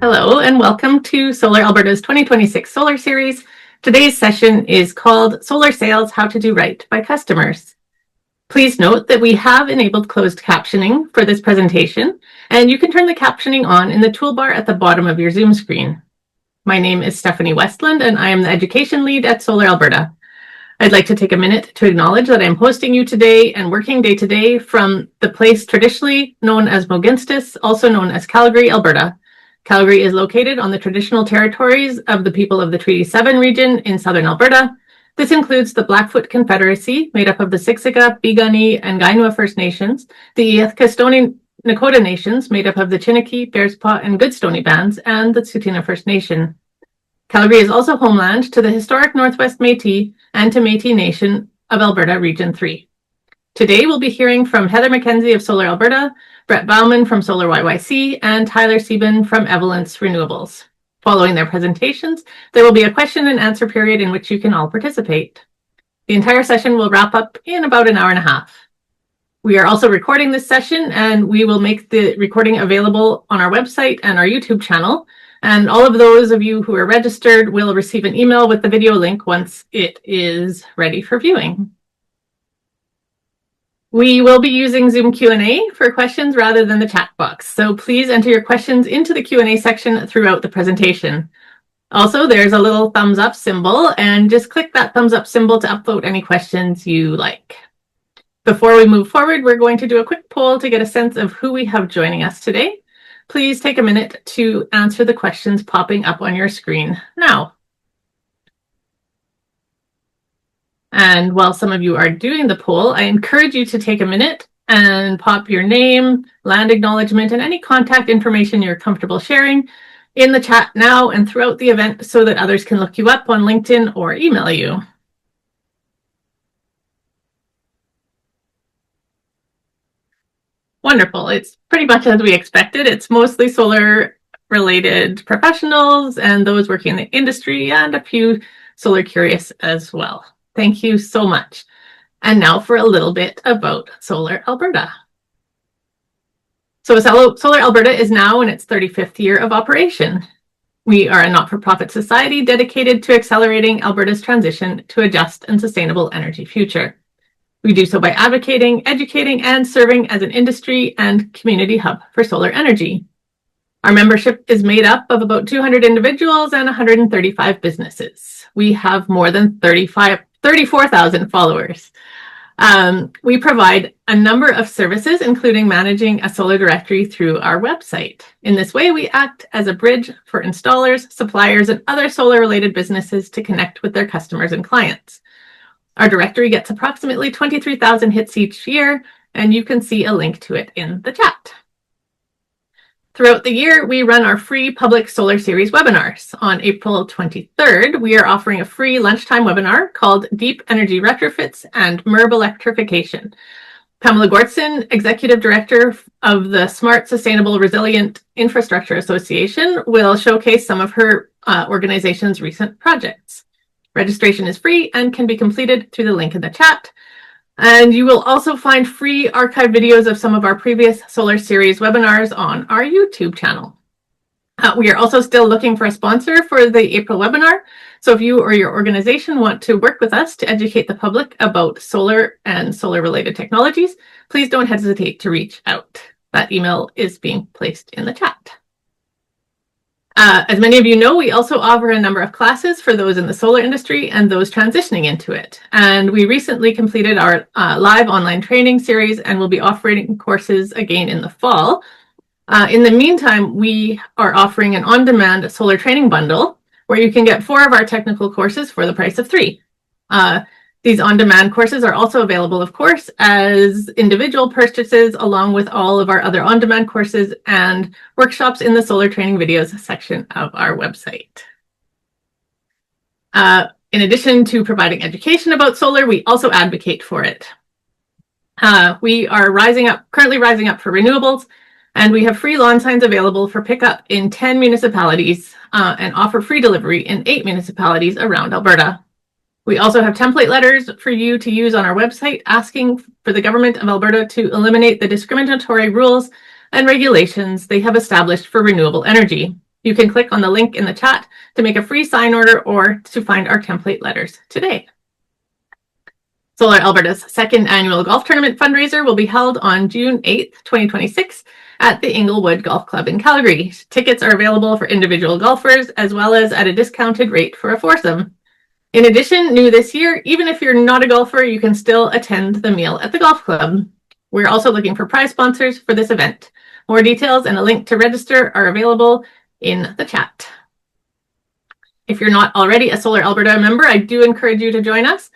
Hello and welcome to Solar Alberta's 2026 Solar Series. Today's session is called Solar Sales, How to Do Right by Customers. Please note that we have enabled closed captioning for this presentation, and you can turn the captioning on in the toolbar at the bottom of your Zoom screen. My name is Stephanie Westland and I am the Education Lead at Solar Alberta. I'd like to take a minute to acknowledge that I'm hosting you today and working day to day from the place traditionally known as Moginstis, also known as Calgary, Alberta. Calgary is located on the traditional territories of the people of the Treaty 7 region in southern Alberta. This includes the Blackfoot Confederacy, made up of the Siksika, Piikani, and Kainai First Nations, the Ethka Nakota Nations, made up of the Chiniki, Bearspaw, and Goodstoney bands, and the Tsuut'ina First Nation. Calgary is also homeland to the historic Northwest Métis and to Métis Nation of Alberta Region 3. Today we'll be hearing from Heather McKenzie of Solar Alberta, Brett Bauman from Solar YYC, and Tyler Sieben from Evolence Renewables. Following their presentations, there will be a question and answer period in which you can all participate. The entire session will wrap up in about an hour and a half. We are also recording this session, and we will make the recording available on our website and our YouTube channel. And all of those of you who are registered will receive an email with the video link once it is ready for viewing. We will be using Zoom Q&A for questions rather than the chat box, so please enter your questions into the Q&A section throughout the presentation. Also, there's a little thumbs up symbol, and just click that thumbs up symbol to upvote any questions you like. Before we move forward, we're going to do a quick poll to get a sense of who we have joining us today. Please take a minute to answer the questions popping up on your screen now. And while some of you are doing the poll, I encourage you to take a minute and pop your name, land acknowledgement, and any contact information you're comfortable sharing in the chat now and throughout the event so that others can look you up on LinkedIn or email you. Wonderful. It's pretty much as we expected. It's mostly solar-related professionals and those working in the industry and a few solar curious as well. Thank you so much. And now for a little bit about Solar Alberta. So Solar Alberta is now in its 35th year of operation. We are a not-for-profit society dedicated to accelerating Alberta's transition to a just and sustainable energy future. We do so by advocating, educating, and serving as an industry and community hub for solar energy. Our membership is made up of about 200 individuals and 135 businesses. We have more than 34,000 followers. We provide a number of services, including managing a solar directory through our website. In this way, we act as a bridge for installers, suppliers, and other solar-related businesses to connect with their customers and clients. Our directory gets approximately 23,000 hits each year, and you can see a link to it in the chat. Throughout the year, we run our free public solar series webinars. On April 23rd, we are offering a free lunchtime webinar called Deep Energy Retrofits and MERB Electrification. Pamela Gortson, Executive Director of the Smart Sustainable Resilient Infrastructure Association, will showcase some of her organization's recent projects. Registration is free and can be completed through the link in the chat. And you will also find free archive videos of some of our previous Solar Series webinars on our YouTube channel. We are also still looking for a sponsor for the April webinar. So if you or your organization want to work with us to educate the public about solar and solar-related technologies, please don't hesitate to reach out. That email is being placed in the chat. As many of you know, we also offer a number of classes for those in the solar industry and those transitioning into it. And we recently completed our live online training series and will be offering courses again in the fall. In the meantime, we are offering an on-demand solar training bundle where you can get 4 of our technical courses for the price of 3. These on-demand courses are also available, of course, as individual purchases, along with all of our other on-demand courses and workshops in the solar training videos section of our website. In addition to providing education about solar, we also advocate for it. We are currently rising up for renewables, and we have free lawn signs available for pickup in 10 municipalities and offer free delivery in 8 municipalities around Alberta. We also have template letters for you to use on our website asking for the Government of Alberta to eliminate the discriminatory rules and regulations they have established for renewable energy. You can click on the link in the chat to make a free sign order or to find our template letters today. Solar Alberta's second annual golf tournament fundraiser will be held on June 8th, 2026 at the Inglewood Golf Club in Calgary. Tickets are available for individual golfers as well as at a discounted rate for a foursome. In addition, new this year, even if you're not a golfer, you can still attend the meal at the golf club. We're also looking for prize sponsors for this event. More details and a link to register are available in the chat. If you're not already a Solar Alberta member, I do encourage you to join us.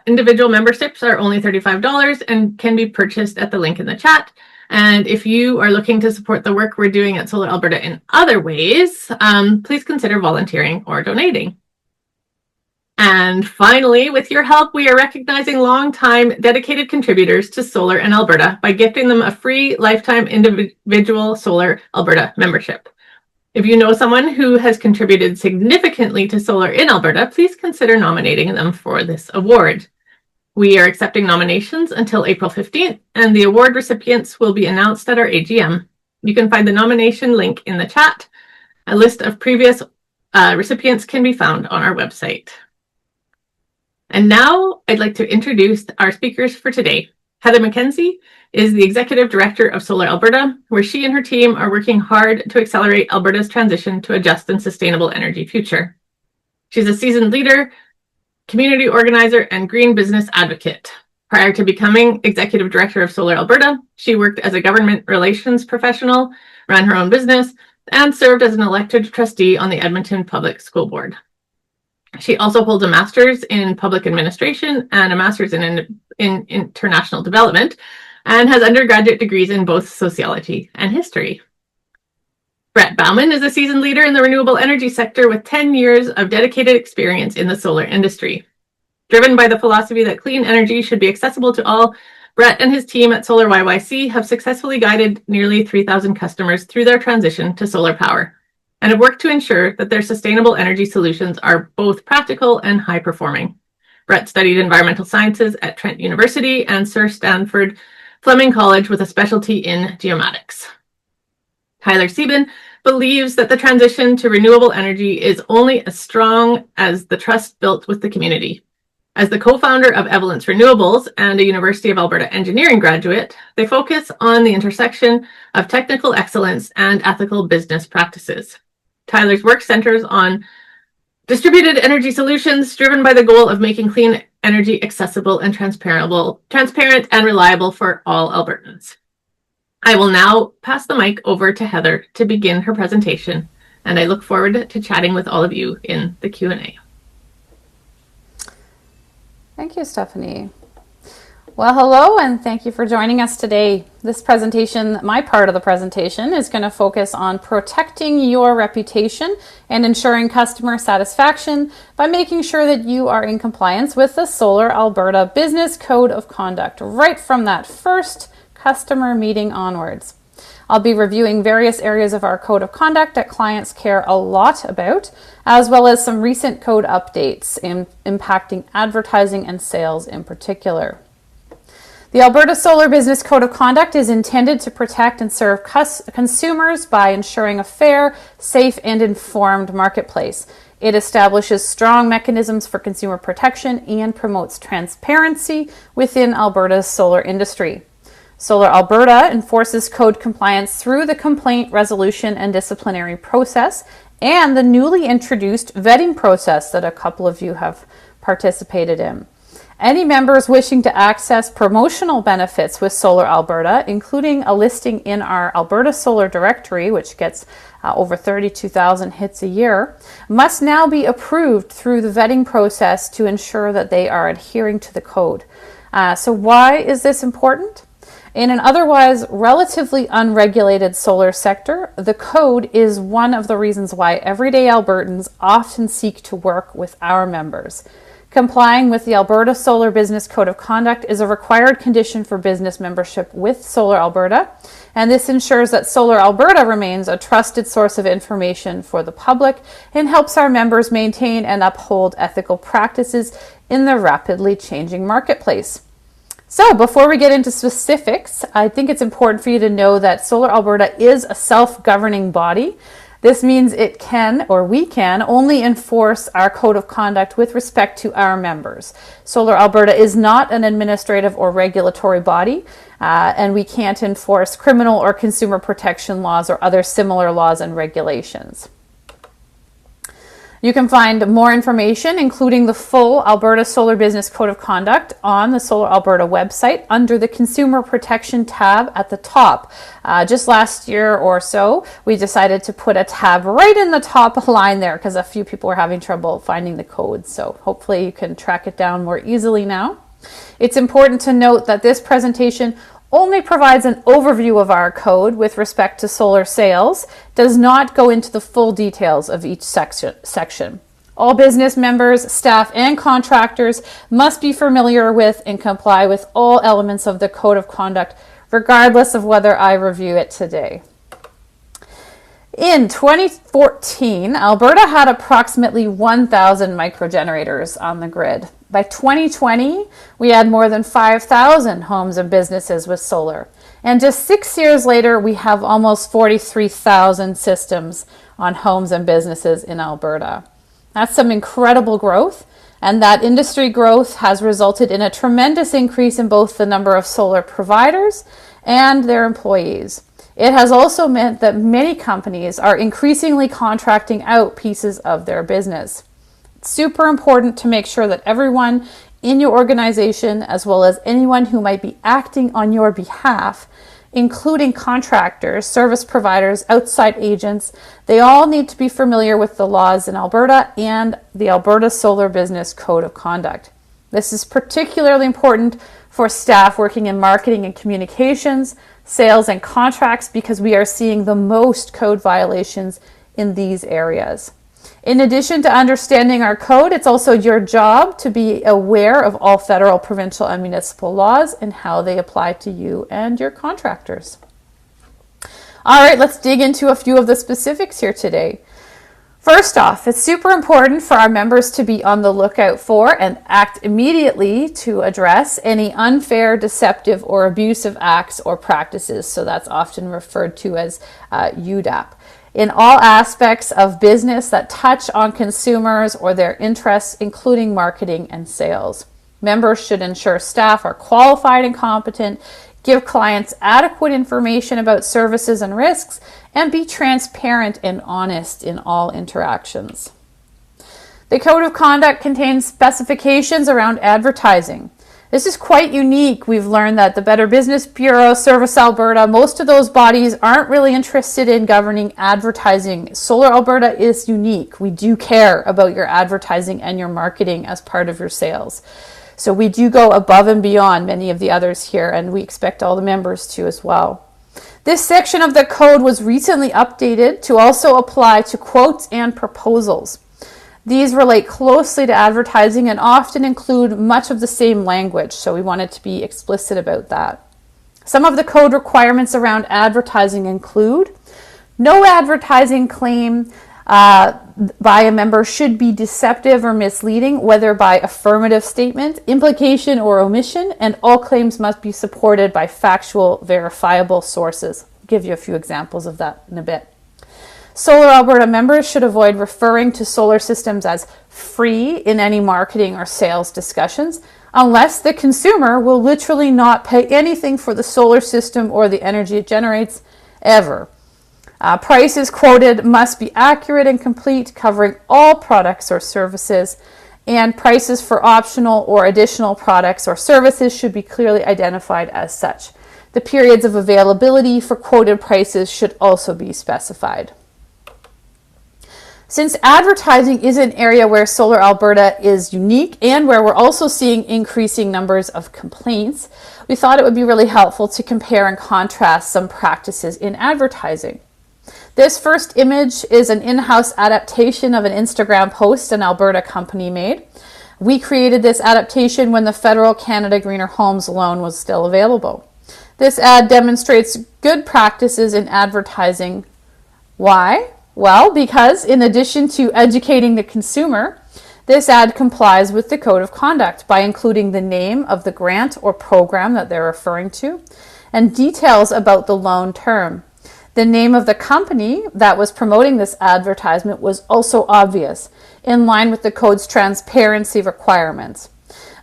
Individual memberships are only $35 and can be purchased at the link in the chat. And if you are looking to support the work we're doing at Solar Alberta in other ways, please consider volunteering or donating. And finally, with your help, we are recognizing long-time dedicated contributors to Solar in Alberta by gifting them a free lifetime individual Solar Alberta membership. If you know someone who has contributed significantly to solar in Alberta, please consider nominating them for this award. We are accepting nominations until April 15th, and the award recipients will be announced at our AGM. You can find the nomination link in the chat. A list of previous recipients can be found on our website. And now I'd like to introduce our speakers for today. Heather McKenzie is the Executive Director of Solar Alberta, where she and her team are working hard to accelerate Alberta's transition to a just and sustainable energy future. She's a seasoned leader, community organizer, and green business advocate. Prior to becoming Executive Director of Solar Alberta, she worked as a government relations professional, ran her own business, and served as an elected trustee on the Edmonton Public School Board. She also holds a master's in public administration and a master's in international development, and has undergraduate degrees in both sociology and history. Brett Bauman is a seasoned leader in the renewable energy sector with 10 years of dedicated experience in the solar industry. Driven by the philosophy that clean energy should be accessible to all, Brett and his team at Solar YYC have successfully guided nearly 3,000 customers through their transition to solar power, and have worked to ensure that their sustainable energy solutions are both practical and high-performing. Brett studied environmental sciences at Trent University and Sir Stanford Fleming College with a specialty in geomatics. Tyler Sieben believes that the transition to renewable energy is only as strong as the trust built with the community. As the co-founder of Evolence Renewables and a University of Alberta engineering graduate, they focus on the intersection of technical excellence and ethical business practices. Tyler's work centers on distributed energy solutions driven by the goal of making clean energy accessible and transparent and reliable for all Albertans. I will now pass the mic over to Heather to begin her presentation, and I look forward to chatting with all of you in the Q&A. Thank you, Stephanie. Well, hello, and thank you for joining us today. This presentation, my part of the presentation, is going to focus on protecting your reputation and ensuring customer satisfaction by making sure that you are in compliance with the Solar Alberta Business Code of Conduct, right from that first customer meeting onwards. I'll be reviewing various areas of our code of conduct that clients care a lot about, as well as some recent code updates impacting advertising and sales in particular. The Alberta Solar Business Code of Conduct is intended to protect and serve consumers by ensuring a fair, safe, and informed marketplace. It establishes strong mechanisms for consumer protection and promotes transparency within Alberta's solar industry. Solar Alberta enforces code compliance through the complaint resolution and disciplinary process and the newly introduced vetting process that a couple of you have participated in. Any members wishing to access promotional benefits with Solar Alberta, including a listing in our Alberta Solar Directory, which gets over 32,000 hits a year, must now be approved through the vetting process to ensure that they are adhering to the code. So why is this important? In an otherwise relatively unregulated solar sector, the code is one of the reasons why everyday Albertans often seek to work with our members. Complying with the Alberta Solar Business Code of Conduct is a required condition for business membership with Solar Alberta, and this ensures that Solar Alberta remains a trusted source of information for the public and helps our members maintain and uphold ethical practices in the rapidly changing marketplace. So before we get into specifics, I think it's important for you to know that Solar Alberta is a self-governing body. This means it can, or we can, only enforce our code of conduct with respect to our members. Solar Alberta is not an administrative or regulatory body, and we can't enforce criminal or consumer protection laws or other similar laws and regulations. You can find more information, including the full Alberta Solar Business Code of Conduct, on the Solar Alberta website under the Consumer Protection tab at the top. Just last year or so, we decided to put a tab right in the top line there because a few people were having trouble finding the code. So hopefully you can track it down more easily now. It's important to note that this presentation only provides an overview of our code with respect to solar sales, does not go into the full details of each section. All business members, staff, and contractors must be familiar with and comply with all elements of the code of conduct, regardless of whether I review it today. In 2014, Alberta had approximately 1,000 microgenerators on the grid. By 2020, we had more than 5,000 homes and businesses with solar. And just 6 years later, we have almost 43,000 systems on homes and businesses in Alberta. That's some incredible growth, and that industry growth has resulted in a tremendous increase in both the number of solar providers and their employees. It has also meant that many companies are increasingly contracting out pieces of their business. It's super important to make sure that everyone in your organization, as well as anyone who might be acting on your behalf, including contractors, service providers, outside agents, they all need to be familiar with the laws in Alberta and the Alberta Solar Business Code of Conduct. This is particularly important for staff working in marketing and communications, sales and contracts, because we are seeing the most code violations in these areas. In addition to understanding our code, it's also your job to be aware of all federal, provincial, and municipal laws and how they apply to you and your contractors. All right, let's dig into a few of the specifics here today. First off, it's super important for our members to be on the lookout for and act immediately to address any unfair, deceptive, or abusive acts or practices. So that's often referred to as UDAP. In all aspects of business that touch on consumers or their interests, including marketing and sales. Members should ensure staff are qualified and competent, give clients adequate information about services and risks, and be transparent and honest in all interactions. The Code of Conduct contains specifications around advertising. This is quite unique. We've learned that the Better Business Bureau, Service Alberta, most of those bodies aren't really interested in governing advertising. Solar Alberta is unique. We do care about your advertising and your marketing as part of your sales. So we do go above and beyond many of the others here, and we expect all the members to as well. This section of the code was recently updated to also apply to quotes and proposals. These relate closely to advertising and often include much of the same language, so we wanted to be explicit about that. Some of the code requirements around advertising include no advertising claim by a member should be deceptive or misleading, whether by affirmative statement, implication, or omission, and all claims must be supported by factual, verifiable sources. I'll give you a few examples of that in a bit. Solar Alberta members should avoid referring to solar systems as free in any marketing or sales discussions, unless the consumer will literally not pay anything for the solar system or the energy it generates, ever. Prices quoted must be accurate and complete, covering all products or services, and prices for optional or additional products or services should be clearly identified as such. The periods of availability for quoted prices should also be specified. Since advertising is an area where Solar Alberta is unique and where we're also seeing increasing numbers of complaints, we thought it would be really helpful to compare and contrast some practices in advertising. This first image is an in-house adaptation of an Instagram post an Alberta company made. We created this adaptation when the federal Canada Greener Homes loan was still available. This ad demonstrates good practices in advertising. Why? Well, because in addition to educating the consumer, this ad complies with the Code of Conduct by including the name of the grant or program that they're referring to and details about the loan term. The name of the company that was promoting this advertisement was also obvious, in line with the code's transparency requirements.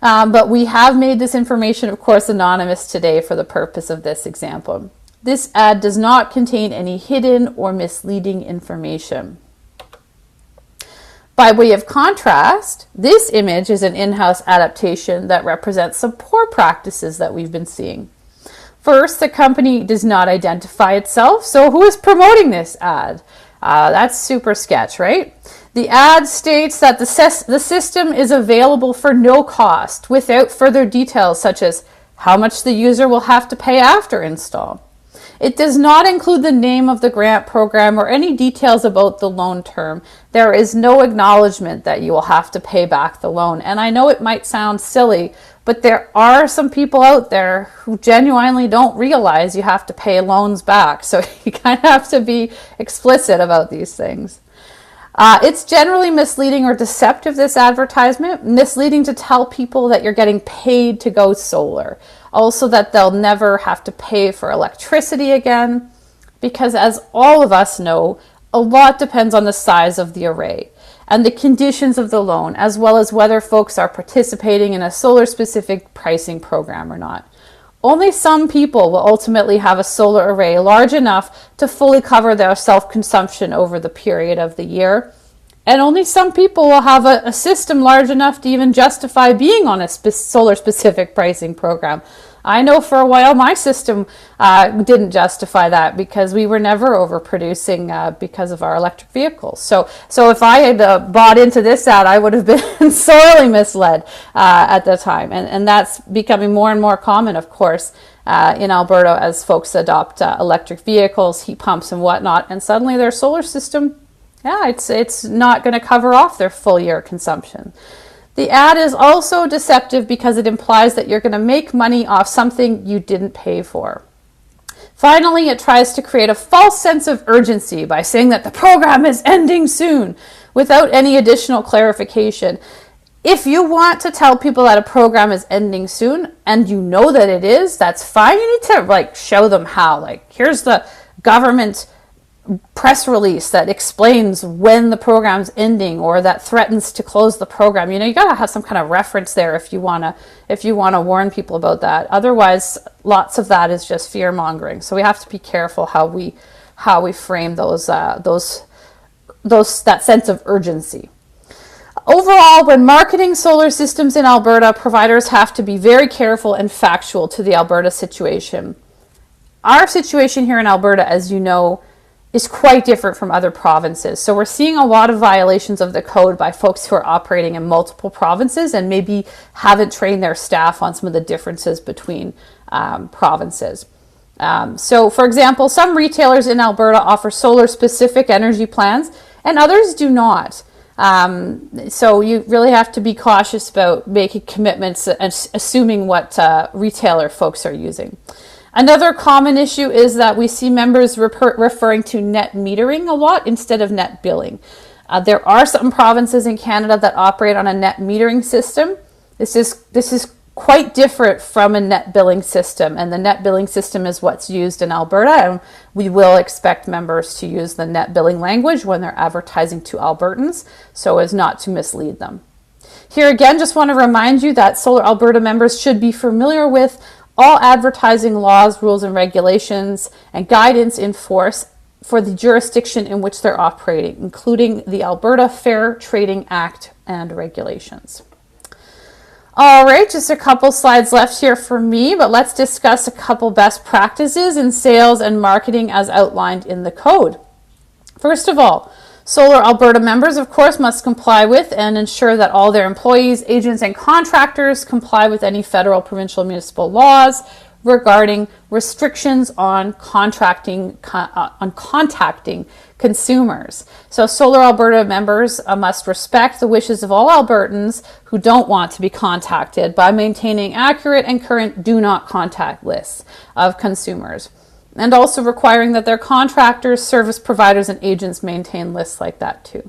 But we have made this information, of course, anonymous today for the purpose of this example. This ad does not contain any hidden or misleading information. By way of contrast, this image is an in-house adaptation that represents some poor practices that we've been seeing. First, the company does not identify itself, so who is promoting this ad? That's super sketch, right? The ad states that the system is available for no cost, without further details such as how much the user will have to pay after install. It does not include the name of the grant program or any details about the loan term. There is no acknowledgement that you will have to pay back the loan. And I know it might sound silly, but there are some people out there who genuinely don't realize you have to pay loans back. So you kind of have to be explicit about these things. It's generally misleading or deceptive, this advertisement. Misleading to tell people that you're getting paid to go solar. Also that they'll never have to pay for electricity again. Because as all of us know, a lot depends on the size of the array and the conditions of the loan, as well as whether folks are participating in a solar-specific pricing program or not. Only some people will ultimately have a solar array large enough to fully cover their self-consumption over the period of the year. And only some people will have a system large enough to even justify being on a solar-specific pricing program. I know for a while my system didn't justify that because we were never overproducing because of our electric vehicles. So if I had bought into this ad, I would have been sorely misled at the time. And that's becoming more and more common, of course, in Alberta as folks adopt electric vehicles, heat pumps and whatnot. And suddenly their solar system, it's not going to cover off their full year consumption. The ad is also deceptive because it implies that you're going to make money off something you didn't pay for. Finally, it tries to create a false sense of urgency by saying that the program is ending soon without any additional clarification. If you want to tell people that a program is ending soon and you know that it is, that's fine. You need to show them how. Here's the government press release that explains when the program's ending or that threatens to close the program. You got to have some kind of reference there if you want to warn people about that. Otherwise, lots of that is just fear mongering. So we have to be careful how we frame that sense of urgency. Overall, when marketing solar systems in Alberta, providers have to be very careful and factual to the Alberta situation. Our situation here in Alberta, as you know, is quite different from other provinces. So we're seeing a lot of violations of the code by folks who are operating in multiple provinces and maybe haven't trained their staff on some of the differences between provinces. So for example, some retailers in Alberta offer solar-specific energy plans and others do not. So you really have to be cautious about making commitments and assuming what retailer folks are using. Another common issue is that we see members referring to net metering a lot instead of net billing. There are some provinces in Canada that operate on a net metering system. This is quite different from a net billing system, and the net billing system is what's used in Alberta, and we will expect members to use the net billing language when they're advertising to Albertans so as not to mislead them. Here again, just want to remind you that Solar Alberta members should be familiar with all advertising laws, rules, and regulations and guidance in force for the jurisdiction in which they're operating, including the Alberta Fair Trading Act and regulations. All right, just a couple slides left here for me, but let's discuss a couple best practices in sales and marketing as outlined in the code. First of all, Solar Alberta members, of course, must comply with and ensure that all their employees, agents, and contractors comply with any federal, provincial, municipal laws regarding restrictions on contacting consumers. So Solar Alberta members must respect the wishes of all Albertans who don't want to be contacted by maintaining accurate and current do not contact lists of consumers, and also requiring that their contractors, service providers, and agents maintain lists like that too.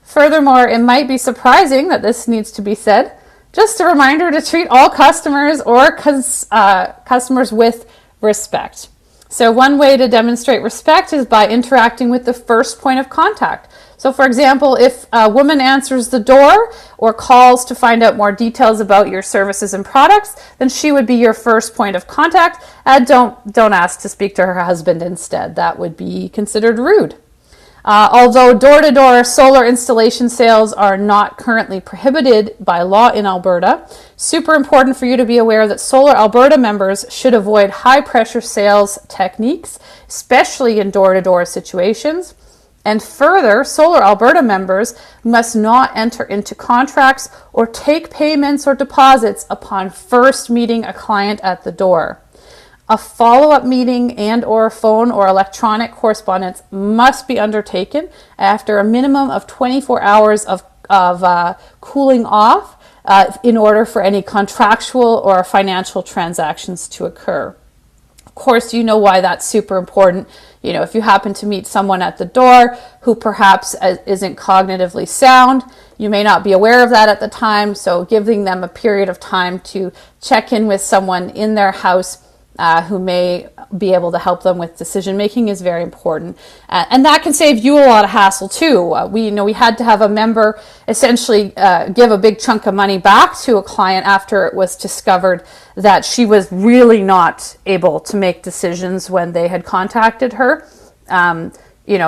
Furthermore, it might be surprising that this needs to be said. Just a reminder to treat all customers or customers with respect. So one way to demonstrate respect is by interacting with the first point of contact. So for example, if a woman answers the door or calls to find out more details about your services and products, then she would be your first point of contact. Don't ask to speak to her husband instead. That would be considered rude. Although door-to-door solar installation sales are not currently prohibited by law in Alberta, super important for you to be aware that Solar Alberta members should avoid high-pressure sales techniques, especially in door-to-door situations. And further, Solar Alberta members must not enter into contracts or take payments or deposits upon first meeting a client at the door. A follow-up meeting and or phone or electronic correspondence must be undertaken after a minimum of 24 hours of cooling off in order for any contractual or financial transactions to occur. Of course, you know why that's super important. You know, if you happen to meet someone at the door who perhaps isn't cognitively sound, you may not be aware of that at the time, so giving them a period of time to check in with someone in their house who may be able to help them with decision making is very important, and that can save you a lot of hassle too. We had to have a member essentially give a big chunk of money back to a client after it was discovered that she was really not able to make decisions when they had contacted her.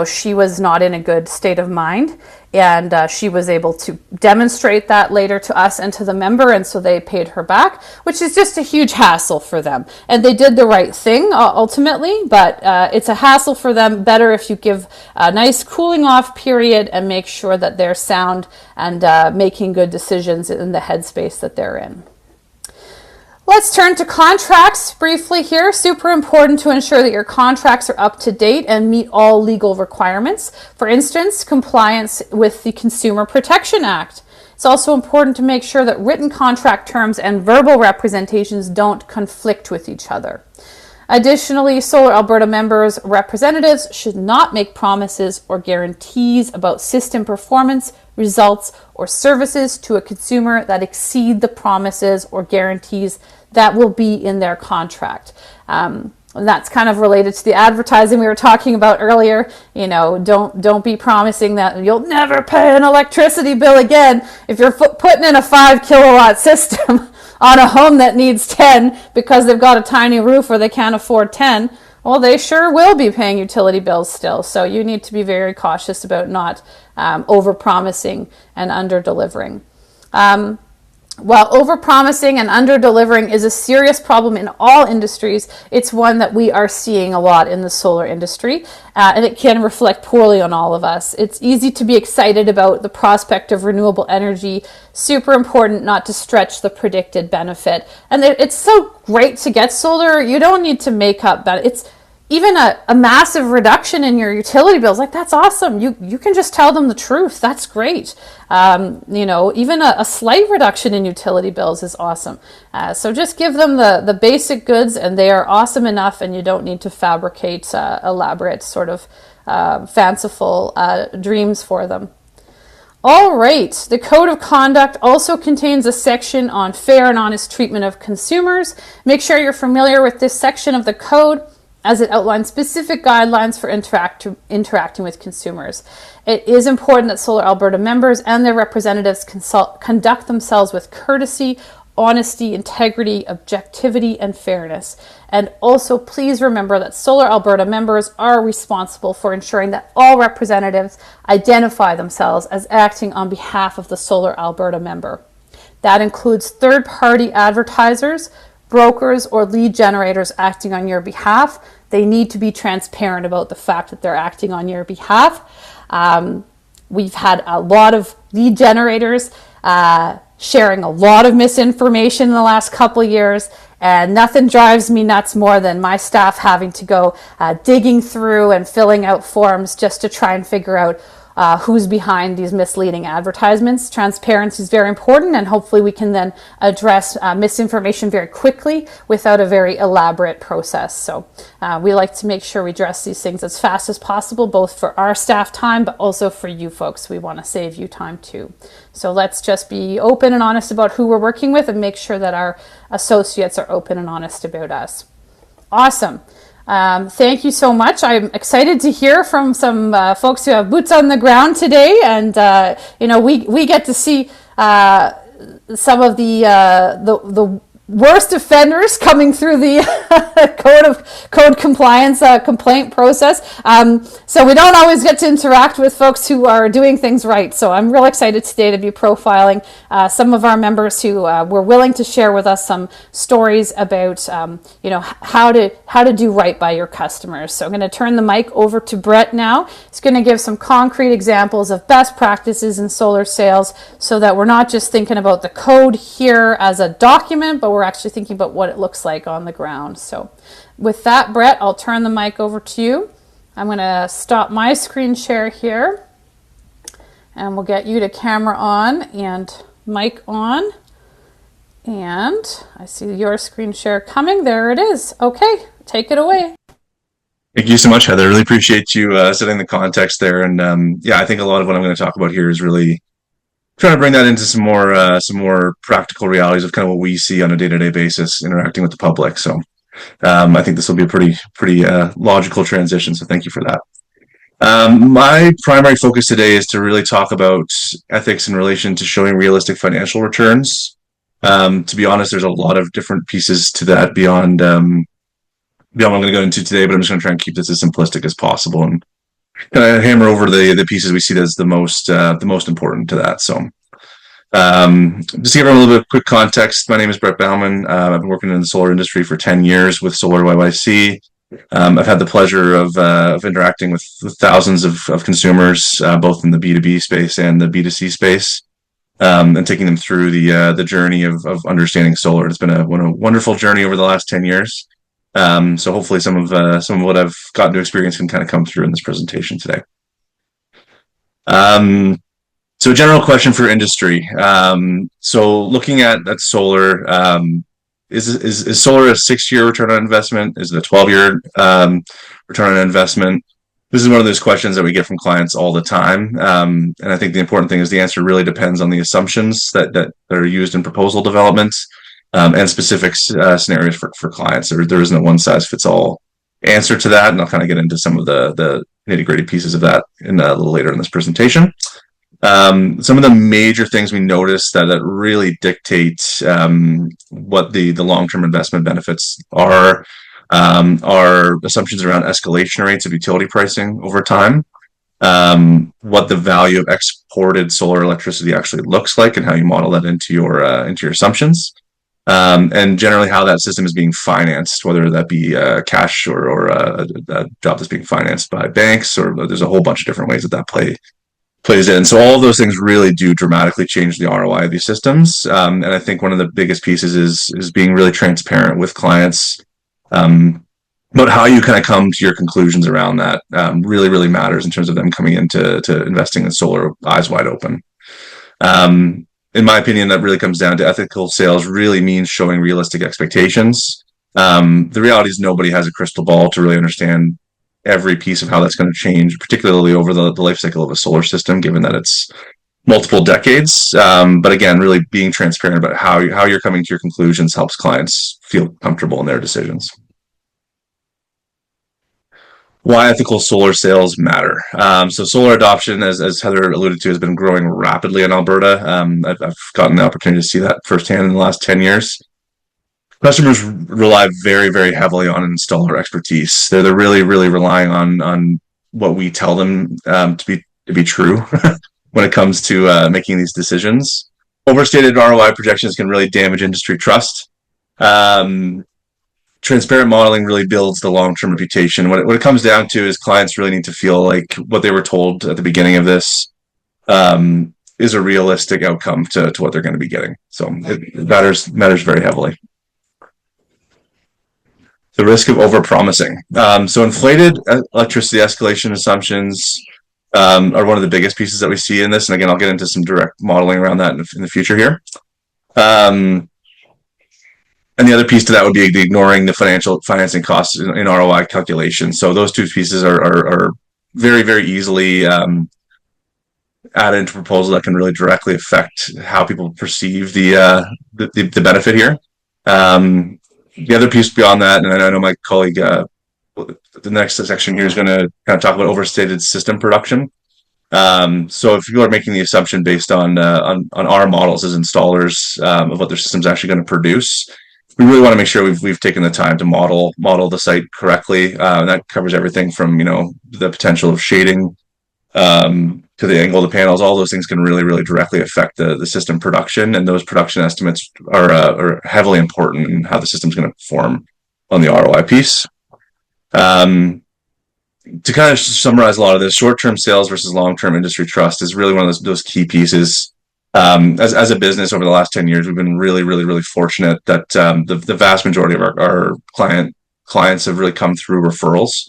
She was not in a good state of mind, and she was able to demonstrate that later to us and to the member, and so they paid her back, which is just a huge hassle for them. And they did the right thing ultimately, but it's a hassle for them. Better if you give a nice cooling off period and make sure that they're sound and making good decisions in the headspace that they're in. Let's turn to contracts briefly here. Super important to ensure that your contracts are up to date and meet all legal requirements. For instance, compliance with the Consumer Protection Act. It's also important to make sure that written contract terms and verbal representations don't conflict with each other. Additionally, Solar Alberta members' representatives should not make promises or guarantees about system performance, results, or services to a consumer that exceed the promises or guarantees that will be in their contract. That's kind of related to the advertising we were talking about earlier. Don't be promising that you'll never pay an electricity bill again if you're putting in a 5 kilowatt system on a home that needs 10 because they've got a tiny roof or they can't afford 10. Well, they sure will be paying utility bills still. So you need to be very cautious about not over-promising and under-delivering. While over-promising and under-delivering is a serious problem in all industries, it's one that we are seeing a lot in the solar industry, and it can reflect poorly on all of us. It's easy to be excited about the prospect of renewable energy. Super important not to stretch the predicted benefit. And it's so great to get solar. You don't need to make up that. It's even a massive reduction in your utility bills, like that's awesome. You can just tell them the truth. That's great. Even a slight reduction in utility bills is awesome. So just give them the basic goods and they are awesome enough, and you don't need to fabricate elaborate sort of fanciful dreams for them. All right, the Code of Conduct also contains a section on fair and honest treatment of consumers. Make sure you're familiar with this section of the code, as it outlines specific guidelines for interacting with consumers. It is important that Solar Alberta members and their representatives conduct themselves with courtesy, honesty, integrity, objectivity, and fairness. And also, please remember that Solar Alberta members are responsible for ensuring that all representatives identify themselves as acting on behalf of the Solar Alberta member. That includes third-party advertisers, brokers, or lead generators acting on your behalf. They need to be transparent about the fact that they're acting on your behalf. We've had a lot of lead generators sharing a lot of misinformation in the last couple of years, and nothing drives me nuts more than my staff having to go digging through and filling out forms just to try and figure out who's behind these misleading advertisements. Transparency is very important, and hopefully we can then address misinformation very quickly without a very elaborate process. So we like to make sure we address these things as fast as possible, both for our staff time, but also for you folks. We want to save you time too. So let's just be open and honest about who we're working with and make sure that our associates are open and honest about us. Awesome. Thank you so much. I'm excited to hear from some folks who have boots on the ground today, and we get to see some of the worst offenders coming through the code compliance complaint process. So we don't always get to interact with folks who are doing things right. So I'm real excited today to be profiling some of our members who were willing to share with us some stories about how to do right by your customers. So I'm going to turn the mic over to Brett now. He's going to give some concrete examples of best practices in solar sales, so that we're not just thinking about the code here as a document, but we're actually thinking about what it looks like on the ground. So with that, Brett, I'll turn the mic over to you. I'm going to stop my screen share here, and we'll get you to camera on and mic on. And I see your screen share coming. There it is. Okay, take it away. Thank you so much, Heather. I really appreciate you setting the context there. And I think a lot of what I'm going to talk about here is really trying to bring that into some more practical realities of kind of what we see on a day-to-day basis interacting with the public. So I think this will be a pretty logical transition. So thank you for that. My primary focus today is to really talk about ethics in relation to showing realistic financial returns. To be honest, there's a lot of different pieces to that beyond what I'm going to go into today, but I'm just going to try and keep this as simplistic as possible and kind of hammer over the pieces we see as the most important to that. So just to give everyone a little bit of quick context, my name is Brett Bauman. I've been working in the solar industry for 10 years with Solar YYC. I've had the pleasure of interacting with thousands of consumers, both in the B2B space and the B2C space, and taking them through the journey of understanding solar. It's been a wonderful journey over the last 10 years. So hopefully some of what I've gotten to experience can kind of come through in this presentation today. So a general question for industry. So looking at solar, is solar a 6-year return on investment? Is it a 12-year return on investment? This is one of those questions that we get from clients all the time. And I think the important thing is the answer really depends on the assumptions that are used in proposal development. And specific scenarios for clients. There isn't a one-size-fits-all answer to that, and I'll kind of get into some of the nitty-gritty pieces of that a little later in this presentation. Some of the major things we notice that really dictate what the long-term investment benefits are assumptions around escalation rates of utility pricing over time, what the value of exported solar electricity actually looks like, and how you model that into your assumptions. And generally how that system is being financed, whether that be cash or a job that's being financed by banks, or there's a whole bunch of different ways that plays in. So all of those things really do dramatically change the ROI of these systems. And I think one of the biggest pieces is being really transparent with clients about how you kind of come to your conclusions around that. Really matters in terms of them coming into investing in solar eyes wide open. In my opinion, that really comes down to ethical sales really means showing realistic expectations. The reality is nobody has a crystal ball to really understand every piece of how that's going to change, particularly over the life cycle of a solar system, given that it's multiple decades. But again, really being transparent about how you're coming to your conclusions helps clients feel comfortable in their decisions. Why ethical solar sales matter. So solar adoption, as Heather alluded to, has been growing rapidly in Alberta. I've gotten the opportunity to see that firsthand in the last 10 years. Customers rely very heavily on installer expertise. They're really relying on what we tell them to be true when it comes to making these decisions. Overstated ROI projections can really damage industry trust. Transparent modeling really builds the long-term reputation. What it comes down to is clients really need to feel like what they were told at the beginning of this is a realistic outcome to what they're going to be getting. So it matters very heavily. The risk of overpromising. So inflated electricity escalation assumptions are one of the biggest pieces that we see in this. And again, I'll get into some direct modeling around that in the future here. And the other piece to that would be ignoring the financing costs in ROI calculation. So those two pieces are very easily added into proposal that can really directly affect how people perceive the benefit here. The other piece beyond that, and I know my colleague the next section here is going to kind of talk about overstated system production. So if people are making the assumption based on our models as installers of what their system's actually going to produce, we really want to make sure we've taken the time to model the site correctly. And that covers everything from the potential of shading to the angle of the panels. All those things can really directly affect the system production, and those production estimates are heavily important in how the system's going to perform on the ROI piece. To kind of summarize a lot of this, short-term sales versus long-term industry trust is really one of those key pieces. As a business over the last 10 years, we've been really fortunate that the vast majority of our clients have really come through referrals.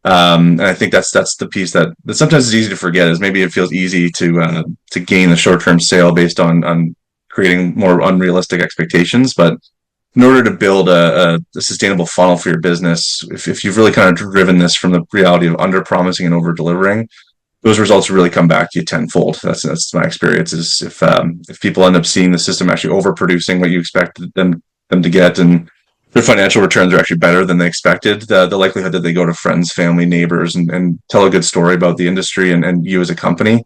And I think that's the piece that sometimes is easy to forget, is maybe it feels easy to gain the short-term sale based on creating more unrealistic expectations. But in order to build a sustainable funnel for your business, if you've really kind of driven this from the reality of under promising and over delivering, those results really come back to you tenfold. That's my experience. Is if people end up seeing the system actually overproducing what you expected them to get, and their financial returns are actually better than they expected, the likelihood that they go to friends, family, neighbors, and tell a good story about the industry and you as a company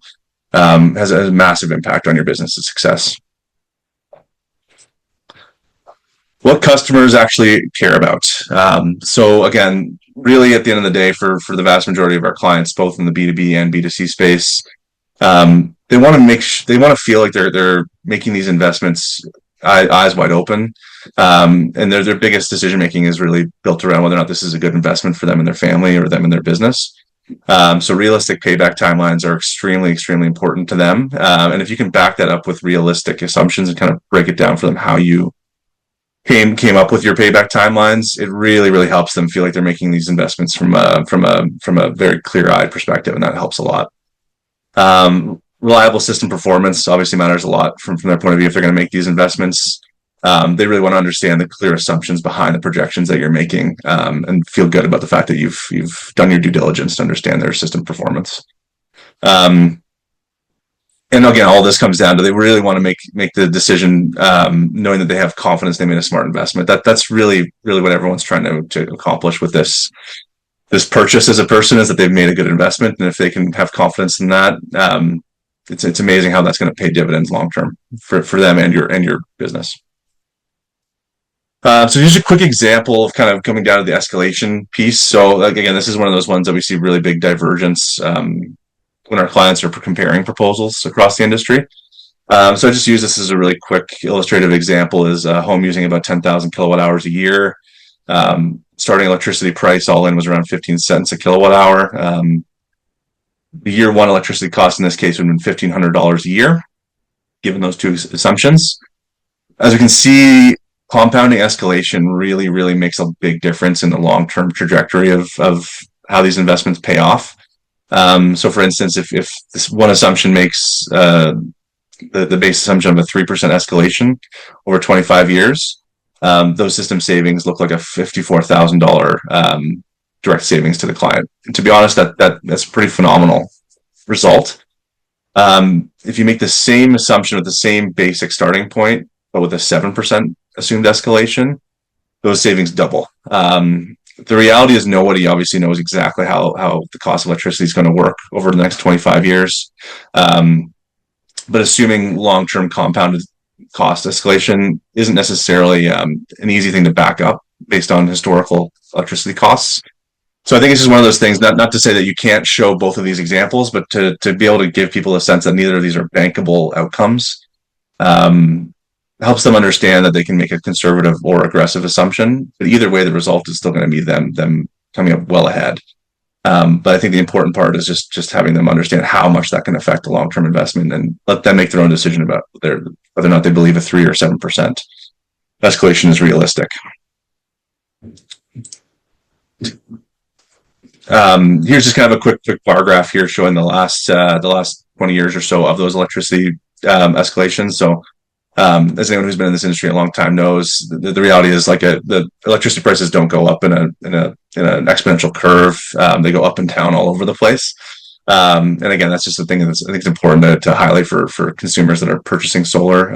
has a massive impact on your business's success. What customers actually care about. So again, really at the end of the day, for the vast majority of our clients, both in the B2B and B2C space, they want to feel like they're making these investments eyes wide open, and their biggest decision making is really built around whether or not this is a good investment for them and their family or them and their business. So realistic payback timelines are extremely important to them, and if you can back that up with realistic assumptions and kind of break it down for them how you came up with your payback timelines, it really helps them feel like they're making these investments from a very clear-eyed perspective, and that helps a lot. Reliable system performance obviously matters a lot from their point of view. If they're going to make these investments, they really want to understand the clear assumptions behind the projections that you're making, and feel good about the fact that you've done your due diligence to understand their system performance. And again, all this comes down to they really want to make the decision, knowing that they have confidence they made a smart investment. That's really what everyone's trying to accomplish with this purchase as a person, is that they've made a good investment, and if they can have confidence in that, it's amazing how that's going to pay dividends long term for them and your business. So here's a quick example of kind of coming down to the escalation piece. So again, this is one of those ones that we see really big divergence when our clients are comparing proposals across the industry. So I just use this as a really quick illustrative example. Is a home using about 10,000 kilowatt hours a year. Starting electricity price all in was around 15 cents a kilowatt hour. The year one electricity cost in this case would have been $1,500 a year, given those two assumptions. As we can see, compounding escalation really makes a big difference in the long-term trajectory of how these investments pay off. So for instance, if this one assumption makes the base assumption of a 3% escalation over 25 years, those system savings look like a $54,000 direct savings to the client. And to be honest, that's a pretty phenomenal result. If you make the same assumption with the same basic starting point, but with a 7% assumed escalation, those savings double. The reality is nobody obviously knows exactly how the cost of electricity is going to work over the next 25 years. But assuming long-term compounded cost escalation isn't necessarily an easy thing to back up based on historical electricity costs. So I think it's just one of those things, not to say that you can't show both of these examples, but to be able to give people a sense that neither of these are bankable outcomes. Helps them understand that they can make a conservative or aggressive assumption, but either way, the result is still going to be them coming up well ahead. But I think the important part is just having them understand how much that can affect the long-term investment, and let them make their own decision about whether or not they believe a 3 or 7% escalation is realistic. Here's just kind of a quick bar graph here showing the last 20 years or so of those electricity escalations. So as anyone who's been in this industry a long time knows, the reality is the electricity prices don't go up in an exponential curve. They go up and down all over the place. And again, that's just the thing that's I think it's important to highlight for consumers that are purchasing solar,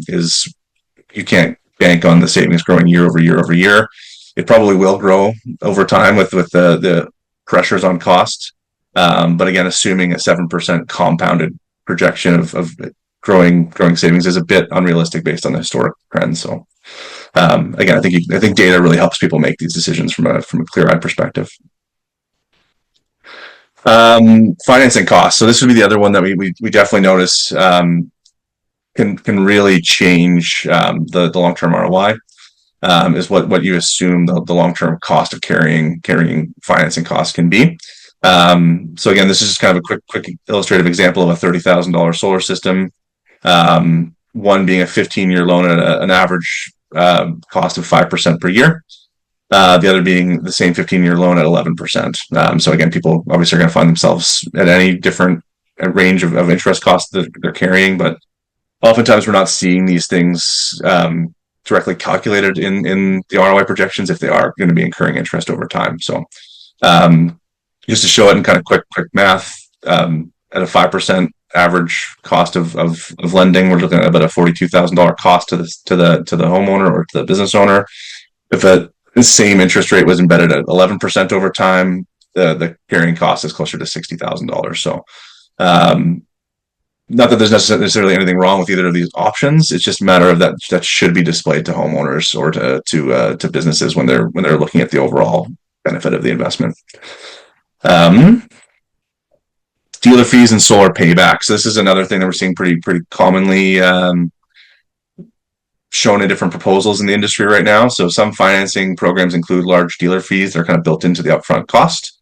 is you can't bank on the savings growing year over year over year. It probably will grow over time with the pressures on cost. But again, assuming a 7% compounded projection of growing savings is a bit unrealistic based on the historic trends. So again, I think data really helps people make these decisions from a clear-eyed perspective. Financing costs. So this would be the other one that we definitely notice can really change the long-term ROI. Is what you assume the long-term cost of carrying financing costs can be. So again, this is just kind of a quick illustrative example of a $30,000 solar system. One being a 15-year loan at an average cost of 5% per year. The other being the same 15-year loan at 11%. So again, people obviously are going to find themselves at any different range of interest costs that they're carrying, but oftentimes we're not seeing these things directly calculated in the ROI projections if they are going to be incurring interest over time. So just to show it in kind of quick math, at a 5% average cost of lending, we're looking at about a $42,000 cost to the homeowner or to the business owner. If the same interest rate was embedded at 11% over time, the carrying cost is closer to $60,000. So not that there's necessarily anything wrong with either of these options. It's just a matter of that should be displayed to homeowners or to businesses when they're looking at the overall benefit of the investment. Dealer fees and solar paybacks. So this is another thing that we're seeing pretty commonly shown in different proposals in the industry right now. So some financing programs include large dealer fees that are kind of built into the upfront cost,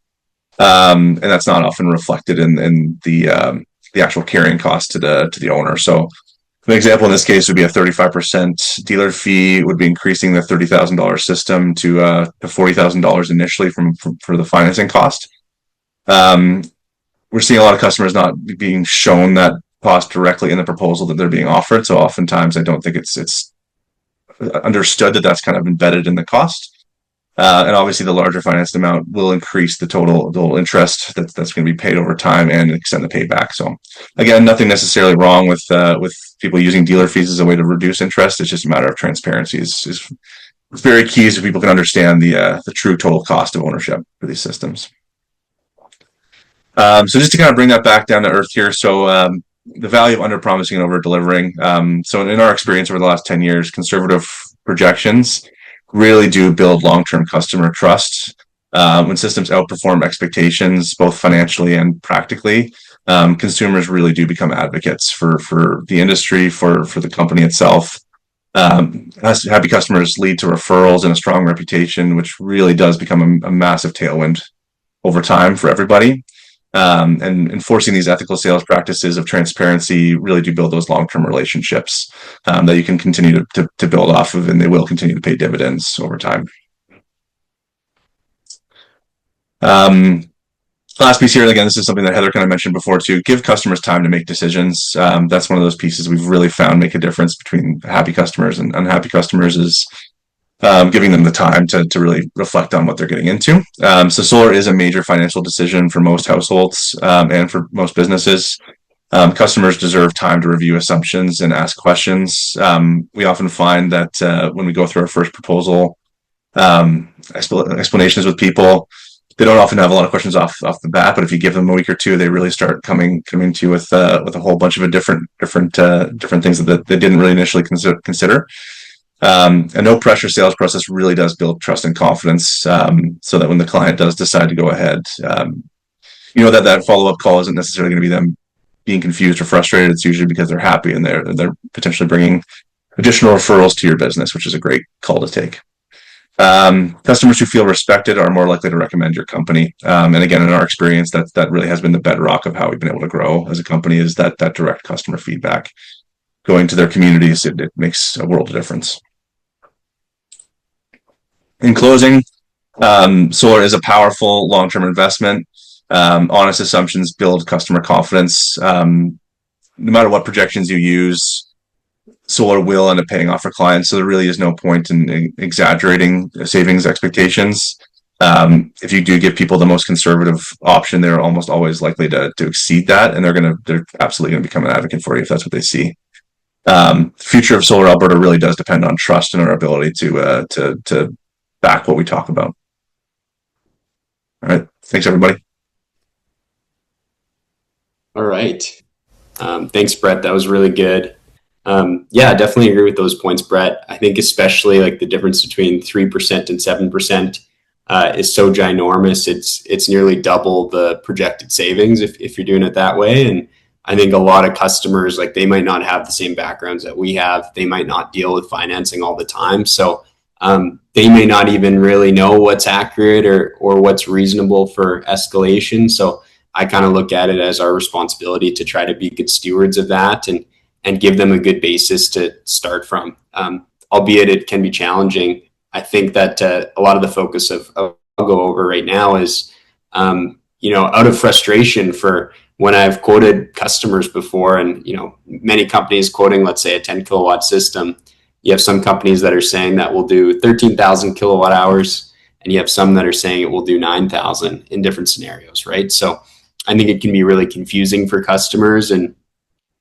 and that's not often reflected in the actual carrying cost to the owner. So an example in this case would be a 35% dealer fee would be increasing the $30,000 system to $40,000 initially for the financing cost. We're seeing a lot of customers not being shown that cost directly in the proposal that they're being offered. So oftentimes I don't think it's understood that that's kind of embedded in the cost. And obviously the larger financed amount will increase the total interest that's going to be paid over time and extend the payback. So again, nothing necessarily wrong with people using dealer fees as a way to reduce interest. It's just a matter of transparency is very key so people can understand the true total cost of ownership for these systems. So just to kind of bring that back down to earth here. So the value of under promising and over delivering. So in our experience over the last 10 years, conservative projections really do build long-term customer trust. When systems outperform expectations, both financially and practically, consumers really do become advocates for the industry, for the company itself. Happy customers lead to referrals and a strong reputation, which really does become a massive tailwind over time for everybody. And enforcing these ethical sales practices of transparency really do build those long-term relationships that you can continue to build off of, and they will continue to pay dividends over time. Last piece here, again, this is something that Heather kind of mentioned before too. Give customers time to make decisions. That's one of those pieces we've really found make a difference between happy customers and unhappy customers is giving them the time to really reflect on what they're getting into. So solar is a major financial decision for most households and for most businesses. Customers deserve time to review assumptions and ask questions. We often find that when we go through our first proposal explanations with people, they don't often have a lot of questions off the bat, but if you give them a week or two, they really start coming to you with a whole bunch of different things that they didn't really initially consider. A no pressure sales process really does build trust and confidence, so that when the client does decide to go ahead, that follow-up call isn't necessarily going to be them being confused or frustrated. It's usually because they're happy and they're potentially bringing additional referrals to your business, which is a great call to take. Customers who feel respected are more likely to recommend your company. And again, in our experience, that really has been the bedrock of how we've been able to grow as a company is that direct customer feedback going to their communities. It makes a world of difference. In closing, solar is a powerful long-term investment. Honest assumptions build customer confidence. No matter what projections you use, solar will end up paying off for clients. So there really is no point in exaggerating savings expectations. If you do give people the most conservative option, they're almost always likely to exceed that, and they're absolutely going to become an advocate for you if that's what they see. The future of solar Alberta really does depend on trust and our ability to back what we talk about. All right. Thanks, everybody. All right. Thanks, Brett. That was really good. Yeah, I definitely agree with those points, Brett. I think especially like the difference between 3% and 7% is so ginormous. It's nearly double the projected savings if you're doing it that way. And I think a lot of customers, like, they might not have the same backgrounds that we have. They might not deal with financing all the time. So they may not even really know what's accurate or what's reasonable for escalation. So I kind of look at it as our responsibility to try to be good stewards of that and give them a good basis to start from. Albeit it can be challenging. I think that a lot of the focus of I'll go over right now is, out of frustration for when I've quoted customers before, and many companies quoting, let's say, a 10 kilowatt system. You have some companies that are saying that will do 13,000 kilowatt hours, and you have some that are saying it will do 9,000 in different scenarios, right? So I think it can be really confusing for customers, and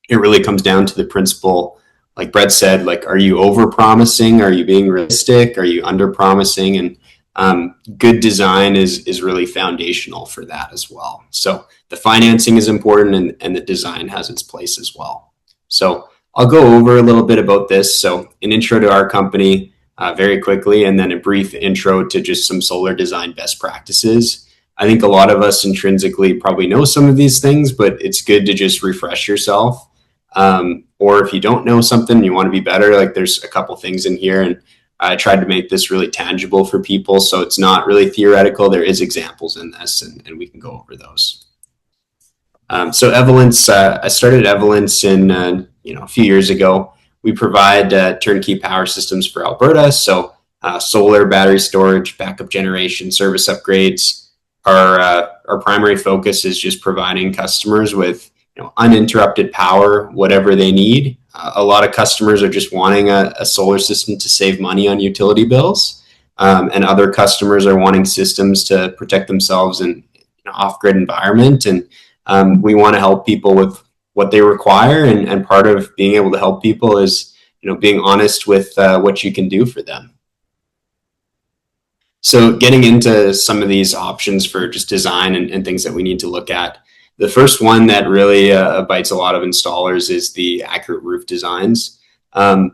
it really comes down to the principle, like Brett said, like, are you over promising? Are you being realistic? Are you under promising? And good design is really foundational for that as well. So the financing is important, and the design has its place as well. So I'll go over a little bit about this. So an intro to our company very quickly, and then a brief intro to just some solar design best practices. I think a lot of us intrinsically probably know some of these things, but it's good to just refresh yourself. Or if you don't know something and you want to be better, like, there's a couple things in here, and I tried to make this really tangible for people. So it's not really theoretical. There is examples in this, and we can go over those. So Evolence, I started Evolence in, a few years ago. We provide turnkey power systems for Alberta. So solar, battery storage, backup generation, service upgrades. Our primary focus is just providing customers with uninterrupted power, whatever they need. A lot of customers are just wanting a solar system to save money on utility bills, and other customers are wanting systems to protect themselves in an off-grid environment. And we want to help people with what they require, and part of being able to help people is being honest with what you can do for them. So getting into some of these options for just design and things that we need to look at. The first one that really bites a lot of installers is the accurate roof designs. And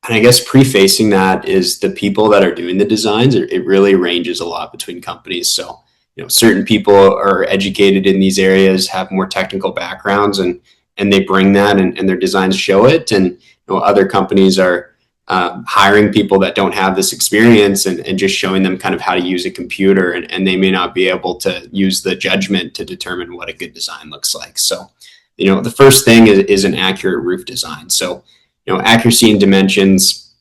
I guess prefacing that is the people that are doing the designs, it really ranges a lot between companies. So, certain people are educated in these areas, have more technical backgrounds, and they bring that, and their designs show it. And other companies are hiring people that don't have this experience and just showing them kind of how to use a computer, and they may not be able to use the judgment to determine what a good design looks like. So, the first thing is an accurate roof design. So, accuracy in dimensions.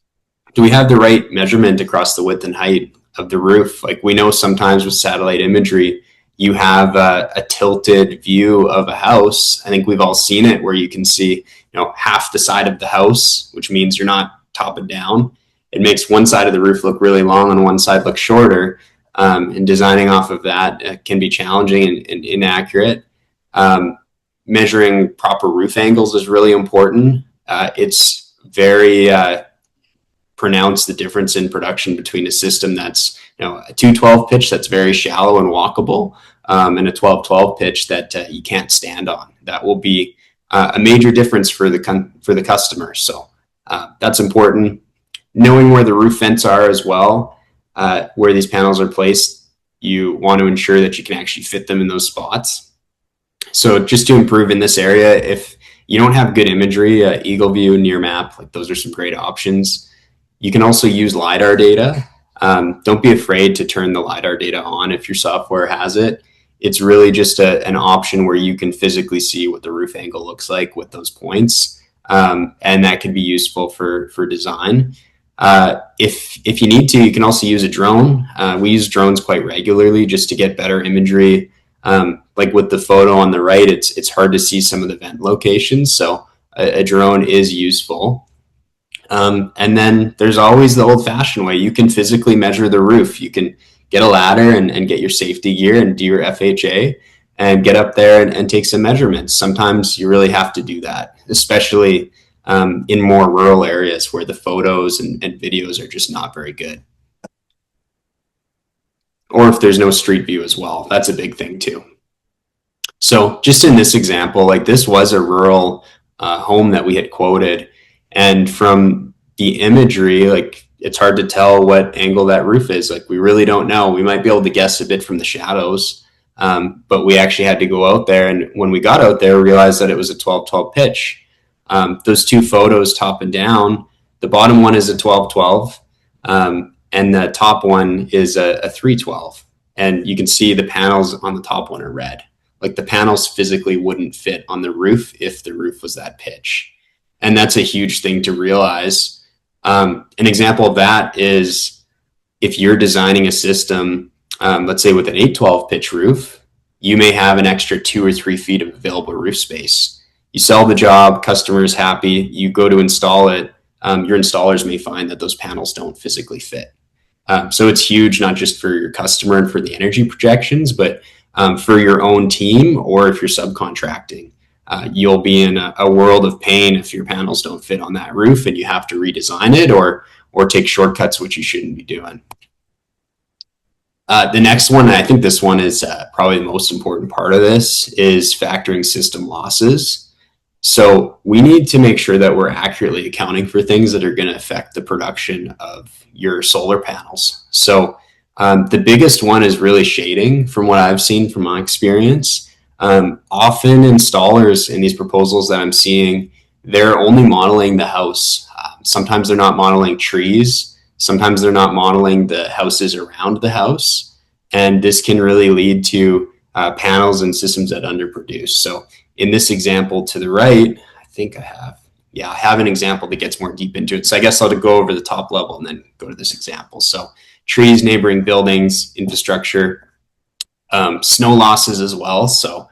Do we have the right measurement across the width and height of the roof? Like, we know sometimes with satellite imagery, you have a tilted view of a house. I think we've all seen it, where you can see, half the side of the house, which means you're not top and down. It makes one side of the roof look really long and one side look shorter. And designing off of that can be challenging and inaccurate. Measuring proper roof angles is really important. It's very pronounced, the difference in production between a system that's a 212 pitch that's very shallow and walkable, and a 1212 pitch that you can't stand on. That will be a major difference for the customer. So that's important. Knowing where the roof vents are as well, where these panels are placed, you want to ensure that you can actually fit them in those spots. So just to improve in this area, if you don't have good imagery, Eagle View, Near Map, like, those are some great options. You can also use LiDAR data. Don't be afraid to turn the LiDAR data on if your software has it. It's really just an option where you can physically see what the roof angle looks like with those points. And that can be useful for design. If you need to, you can also use a drone. We use drones quite regularly just to get better imagery. Like with the photo on the right, it's hard to see some of the vent locations. So a drone is useful. And then there's always the old-fashioned way. You can physically measure the roof. You can get a ladder and get your safety gear and do your FHA and get up there and take some measurements. Sometimes you really have to do that, especially in more rural areas where the photos and videos are just not very good. or if there's no street view as well. That's a big thing too. So just in this example, like this was a rural home that we had quoted, and from the imagery, like it's hard to tell what angle that roof is. Like we really don't know. We might be able to guess a bit from the shadows, but we actually had to go out there, and when we got out there, we realized that it was a 12-12 pitch. Those two photos, top and down, the bottom one is a 12-12, and the top one is a 3-12. And you can see the panels on the top one are red. Like the panels physically wouldn't fit on the roof if the roof was that pitch. And that's a huge thing to realize. An example of that is if you're designing a system, let's say with an 8-12 pitch roof, you may have an extra 2 or 3 feet of available roof space. You sell the job, customer is happy, you go to install it, your installers may find that those panels don't physically fit. So it's huge, not just for your customer and for the energy projections, but for your own team, or if you're subcontracting. You'll be in a world of pain if your panels don't fit on that roof and you have to redesign it or take shortcuts, which you shouldn't be doing. The next one, I think this one is probably the most important part of this, is factoring system losses. So we need to make sure that we're accurately accounting for things that are going to affect the production of your solar panels. So the biggest one is really shading, from what I've seen from my experience. Often installers in these proposals that I'm seeing, they're only modeling the house. Sometimes they're not modeling trees. Sometimes they're not modeling the houses around the house. And this can really lead to panels and systems that underproduce. So in this example to the right, I have an example that gets more deep into it. So I guess I'll go over the top level and then go to this example. So trees, neighboring buildings, infrastructure, snow losses as well. So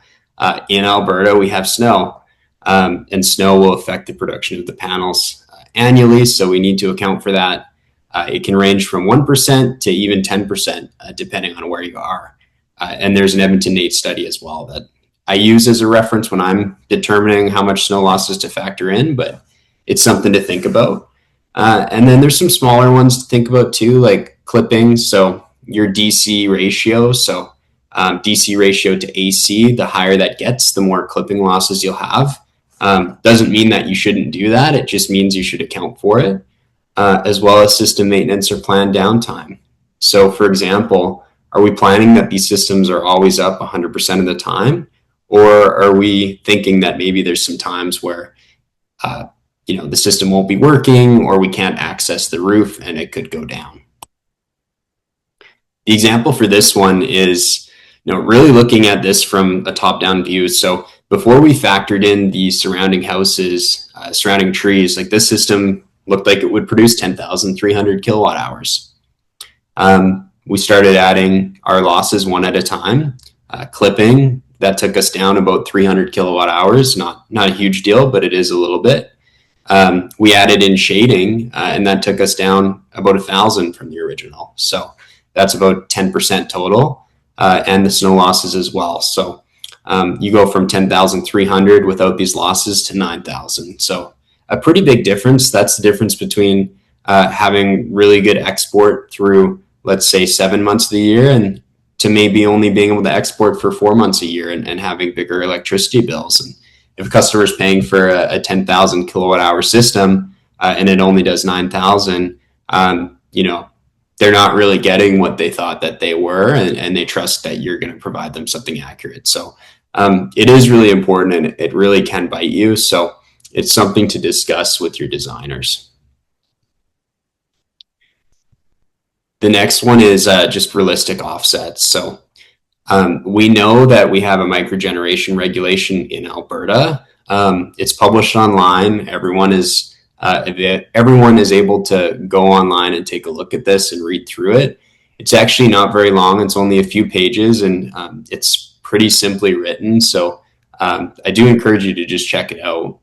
in Alberta, we have snow, and snow will affect the production of the panels annually. So we need to account for that. It can range from 1% to even 10%, depending on where you are. And there's an Edmonton NATE study as well that I use as a reference when I'm determining how much snow losses to factor in, but it's something to think about. And then there's some smaller ones to think about too, like clipping. So your DC ratio. So DC ratio to AC, the higher that gets, the more clipping losses you'll have. Doesn't mean that you shouldn't do that. It just means you should account for it, as well as system maintenance or planned downtime. So for example, are we planning that these systems are always up 100% of the time? Or are we thinking that maybe there's some times where the system won't be working, or we can't access the roof and it could go down? The example for this one is really looking at this from a top-down view. So before we factored in the surrounding houses, surrounding trees, like this system looked like it would produce 10,300 kilowatt hours. We started adding our losses one at a time. Clipping, that took us down about 300 kilowatt hours. Not a huge deal, but it is a little bit. We added in shading, and that took us down about 1,000 from the original. So that's about 10% total, and the snow losses as well. So you go from 10,300 without these losses to 9,000. So a pretty big difference. That's the difference between having really good export through, let's say, 7 months of the year, and to maybe only being able to export for 4 months a year and having bigger electricity bills. And if a customer is paying for a 10,000 kilowatt hour system and it only does 9,000, they're not really getting what they thought that they were, and they trust that you're going to provide them something accurate. So it is really important, and it really can bite you. So it's something to discuss with your designers. The next one is just realistic offsets. So we know that we have a microgeneration regulation in Alberta. It's published online. Everyone is able to go online and take a look at this and read through it. It's actually not very long. It's only a few pages, and it's pretty simply written. So I do encourage you to just check it out.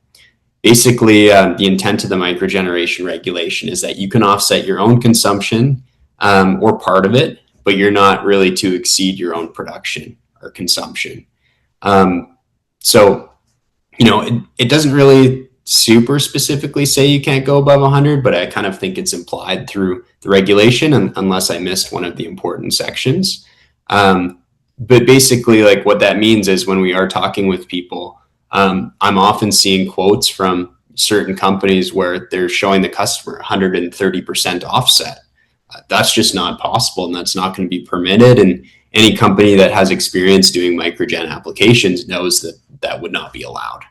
Basically, the intent of the microgeneration regulation is that you can offset your own consumption or part of it, but you're not really to exceed your own production or consumption. So, it doesn't really super specifically say you can't go above 100, but I kind of think it's implied through the regulation, unless I missed one of the important sections. But basically, like, what that means is when we are talking with people, I'm often seeing quotes from certain companies where they're showing the customer 130% offset. That's just not possible, and that's not going to be permitted. And any company that has experience doing microgen applications knows that that would not be allowed.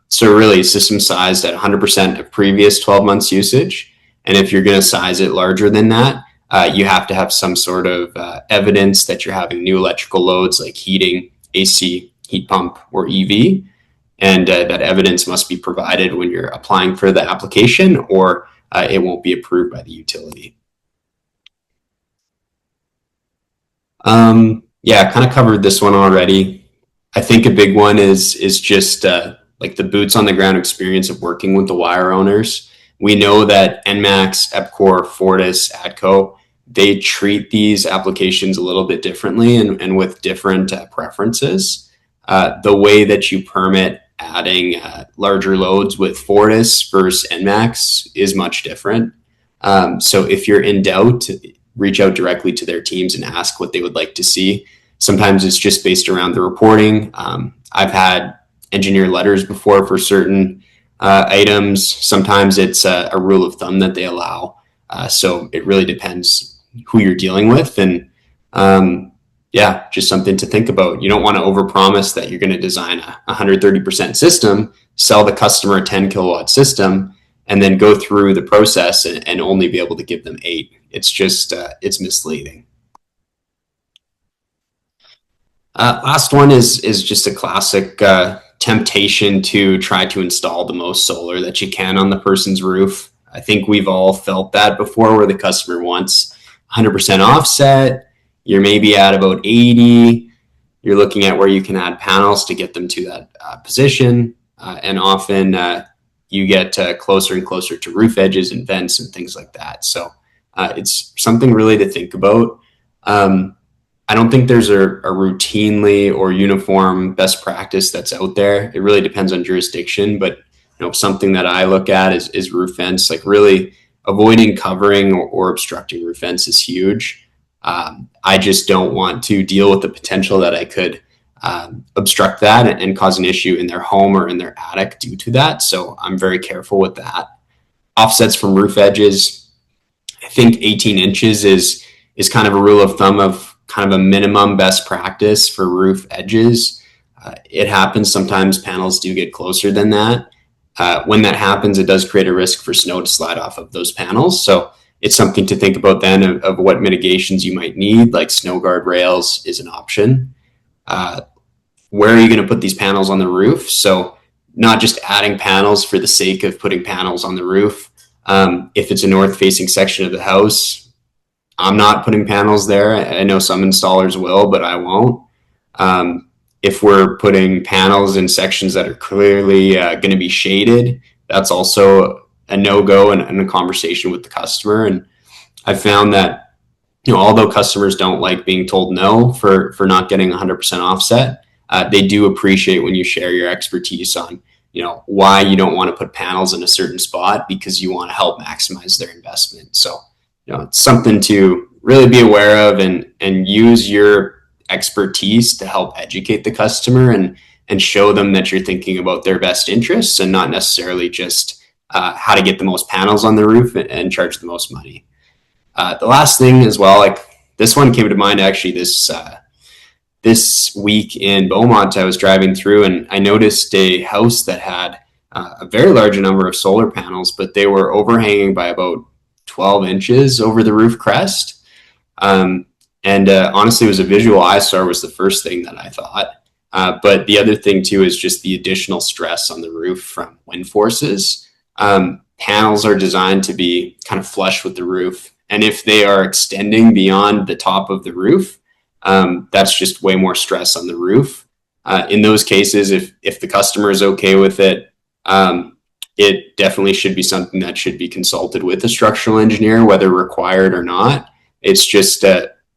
So really, system sized at 100% of previous 12 months usage. And if you're going to size it larger than that, you have to have some sort of evidence that you're having new electrical loads like heating, AC, heat pump, or EV. And that evidence must be provided when you're applying for the application, or it won't be approved by the utility. Yeah, I kind of covered this one already. I think a big one is just like the boots on the ground experience of working with the wire owners. We know that NMAX, EPCOR, Fortis, ATCO, they treat these applications a little bit differently and with different preferences. The way that you permit adding larger loads with Fortis versus NMAX is much different. So if you're in doubt, reach out directly to their teams and ask what they would like to see. Sometimes it's just based around the reporting. I've had engineer letters before for certain items. Sometimes it's a rule of thumb that they allow. So it really depends who you're dealing with. And yeah, just something to think about. You don't want to overpromise that you're going to design a 130% system, sell the customer a 10 kilowatt system, and then go through the process and only be able to give them 8. It's just, it's misleading. Last one is just a classic temptation to try to install the most solar that you can on the person's roof. I think we've all felt that before, where the customer wants 100% offset. You're maybe at about 80. You're looking at where you can add panels to get them to that position. And often you get closer and closer to roof edges and vents and things like that. So it's something really to think about. I don't think there's a routinely or uniform best practice that's out there. It really depends on jurisdiction, but something that I look at is roof vents. Like, really avoiding covering or obstructing roof vents is huge. I just don't want to deal with the potential that I could obstruct that and cause an issue in their home or in their attic due to that. So I'm very careful with that. Offsets from roof edges, I think 18 inches is kind of a rule of thumb of kind of a minimum best practice for roof edges. It happens sometimes panels do get closer than that. When that happens, it does create a risk for snow to slide off of those panels. So it's something to think about then of what mitigations you might need, like snow guard rails is an option. Where are you going to put these panels on the roof? So not just adding panels for the sake of putting panels on the roof. If it's a north-facing section of the house, I'm not putting panels there. I know some installers will, but I won't. If we're putting panels in sections that are clearly going to be shaded, that's also a no-go and a conversation with the customer. And I've found that, although customers don't like being told no for not getting 100% offset, they do appreciate when you share your expertise on, why you don't want to put panels in a certain spot, because you want to help maximize their investment. So, it's something to really be aware of and use your expertise to help educate the customer and show them that you're thinking about their best interests and not necessarily just how to get the most panels on the roof and charge the most money. The last thing as well, like this one came to mind actually this week in Beaumont. I was driving through and I noticed a house that had a very large number of solar panels, but they were overhanging by about 12 inches over the roof crest. Honestly, it was a visual eyesore was the first thing that I thought. But the other thing too is just the additional stress on the roof from wind forces. Panels are designed to be kind of flush with the roof. And if they are extending beyond the top of the roof, that's just way more stress on the roof. In those cases, if the customer is okay with it, it definitely should be something that should be consulted with a structural engineer, whether required or not. It's just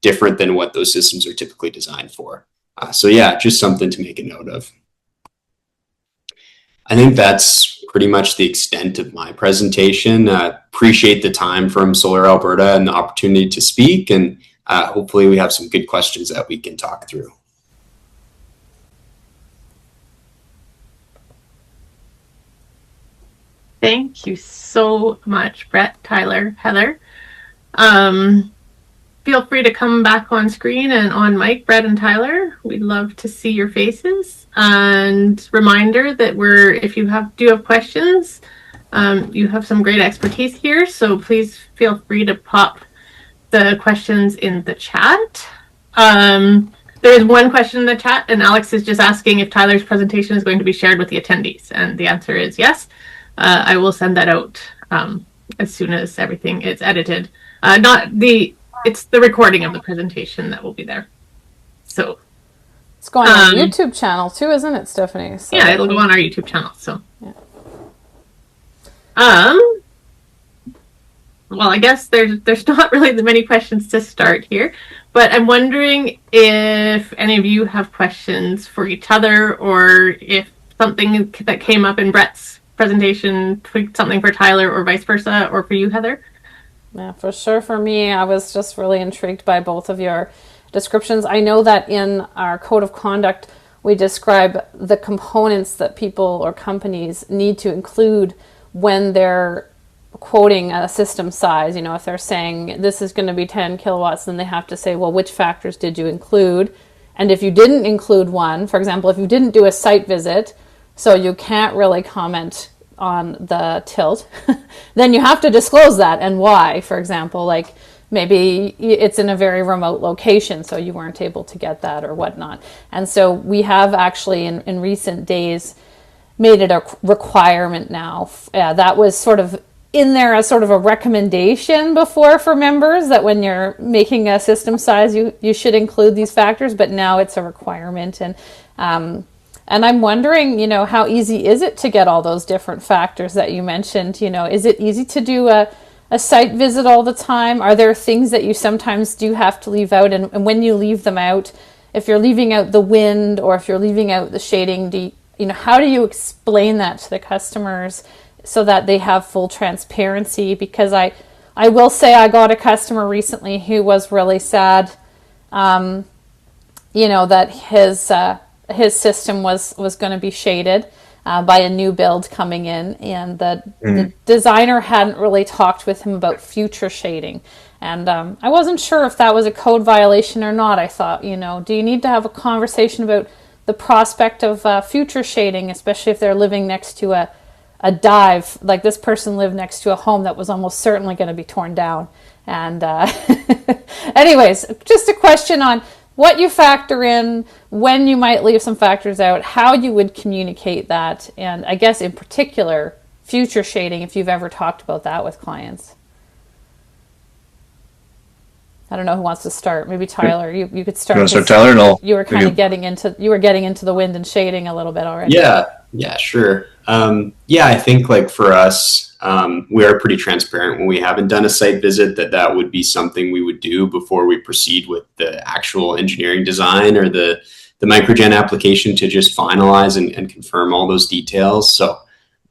different than what those systems are typically designed for. So yeah, just something to make a note of. I think that's pretty much the extent of my presentation. Appreciate the time from Solar Alberta and the opportunity to speak, and hopefully we have some good questions that we can talk through. Thank you so much, Brett, Tyler, Heather. Feel free to come back on screen and on mic, Brett and Tyler. We'd love to see your faces. And reminder that if you do have questions, you have some great expertise here, so please feel free to pop the questions in the chat. There is one question in the chat, and Alex is just asking if Tyler's presentation is going to be shared with the attendees, and the answer is yes. I will send that out as soon as everything is edited. It's the recording of the presentation that will be there. So it's going on the YouTube channel too, isn't it, Stephanie? So yeah, it'll go on our YouTube channel. So yeah. Well, I guess there's not really that many questions to start here, but I'm wondering if any of you have questions for each other, or if something that came up in Brett's presentation tweaked something for Tyler, or vice versa, or for you, Heather. Yeah, for sure. For me, I was just really intrigued by both of your descriptions. I know that in our code of conduct, we describe the components that people or companies need to include when they're quoting a system size. If they're saying this is going to be 10 kilowatts, then they have to say, well, which factors did you include? And if you didn't include one, for example, if you didn't do a site visit, so you can't really comment on the tilt, then you have to disclose that and why. For example, like maybe it's in a very remote location, so you weren't able to get that or whatnot. And so we have actually in recent days made it a requirement now. That was sort of in there as sort of a recommendation before for members, that when you're making a system size, you should include these factors, but now it's a requirement. And I'm wondering, how easy is it to get all those different factors that you mentioned? Is it easy to do a site visit all the time? Are there things that you sometimes do have to leave out? And when you leave them out, if you're leaving out the wind or if you're leaving out the shading, how do you explain that to the customers so that they have full transparency? Because I will say I got a customer recently who was really sad, that his system was going to be shaded by a new build coming in, and the designer hadn't really talked with him about future shading. And I wasn't sure if that was a code violation or not. I thought, do you need to have a conversation about the prospect of future shading, especially if they're living next to a dive? Like this person lived next to a home that was almost certainly going to be torn down. And anyways, just a question on what you factor in, when you might leave some factors out, how you would communicate that, and I guess in particular, future shading, if you've ever talked about that with clients. I don't know who wants to start. Maybe Tyler, you could start. You want to start, Tyler? No. You were kind of getting into the wind and shading a little bit already. Yeah, sure. I think like for us, we are pretty transparent when we haven't done a site visit that would be something we would do before we proceed with the actual engineering design or the microgen application to just finalize and confirm all those details. So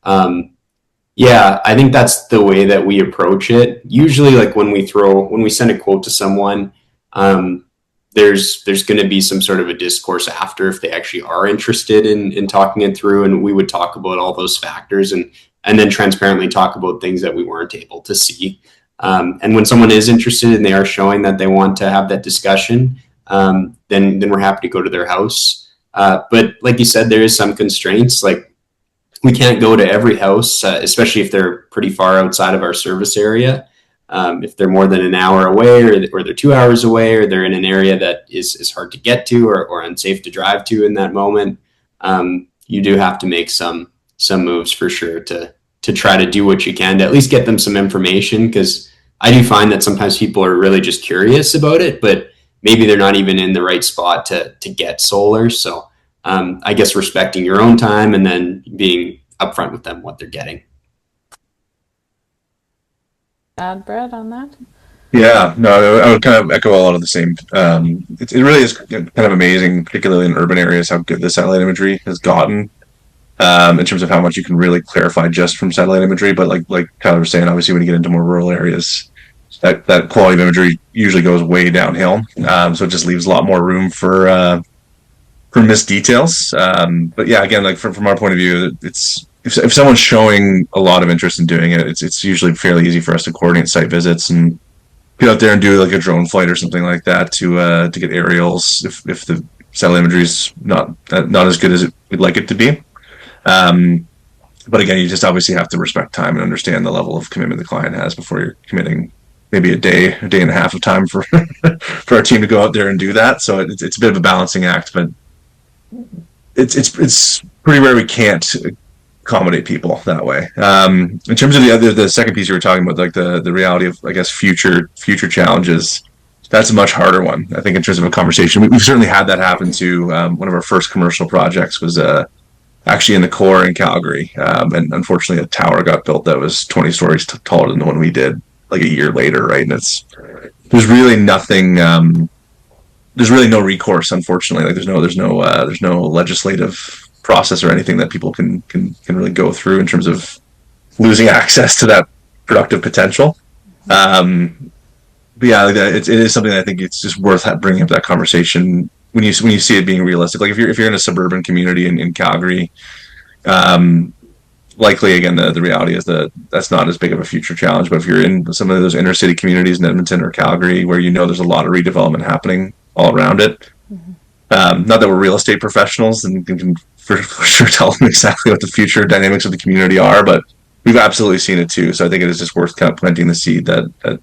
I think that's the way that we approach it. Usually like when we send a quote to someone, there's going to be some sort of a discourse after if they actually are interested in talking it through, and we would talk about all those factors and then transparently talk about things that we weren't able to see. And when someone is interested and they are showing that they want to have that discussion, then we're happy to go to their house. But like you said, there is some constraints. Like we can't go to every house, especially if they're pretty far outside of our service area. If they're more than an hour away or they're 2 hours away, or they're in an area that is hard to get to or unsafe to drive to in that moment, you do have to make some moves for sure to try to do what you can to at least get them some information. Because I do find that sometimes people are really just curious about it, but maybe they're not even in the right spot to get solar. So I guess respecting your own time and then being upfront with them what they're getting. Add Brett on that? Yeah, no, I would kind of echo a lot of the same. It really is kind of amazing, particularly in urban areas, how good the satellite imagery has gotten. in terms of how much you can really clarify just from satellite imagery. But like Tyler was saying, obviously when you get into more rural areas, that quality of imagery usually goes way downhill. So it just leaves a lot more room for missed details. But yeah, again, like from our point of view, it's if someone's showing a lot of interest in doing it, it's usually fairly easy for us to coordinate site visits and get out there and do like a drone flight or something like that to get aerials if the satellite imagery is not as good as we'd like it to be. But again, you just obviously have to respect time and understand the level of commitment the client has before you're committing maybe a day and a half of time for for our team to go out there and do that. So it's a bit of a balancing act, but it's pretty rare we can't accommodate people that way. In terms of the second piece you were talking about, like the reality of, I guess, future challenges, that's a much harder one. I think in terms of a conversation, we've certainly had that happen to one of our first commercial projects was actually in the core in Calgary, and unfortunately a tower got built that was 20 stories taller than the one we did like a year later, right? And there's really nothing. There's really no recourse, unfortunately. Like there's no legislative process or anything that people can really go through in terms of losing access to that productive potential. But yeah, it is something that I think it's just worth bringing up that conversation when you see it being realistic. Like if you're in a suburban community in Calgary, likely again the reality is that that's not as big of a future challenge. But if you're in some of those inner city communities in Edmonton or Calgary, where there's a lot of redevelopment happening all around it, not that we're real estate professionals and can for sure tell them exactly what the future dynamics of the community are, but we've absolutely seen it too. So I think it is just worth kind of planting the seed that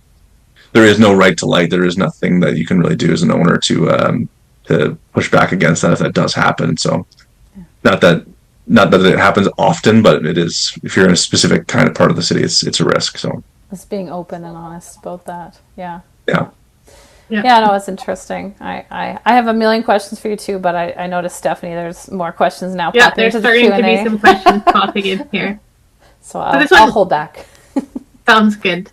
there is no right to light. There is nothing that you can really do as an owner to push back against that if that does happen. So not that it happens often, but it is, if you're in a specific kind of part of the city, it's a risk. So Just being open and honest about that. Yeah. Yeah. No, it's interesting. I have a million questions for you too, but I noticed, Stephanie, there's more questions now. Yeah, there's starting to be some questions popping in here. So I'll hold back. Sounds good.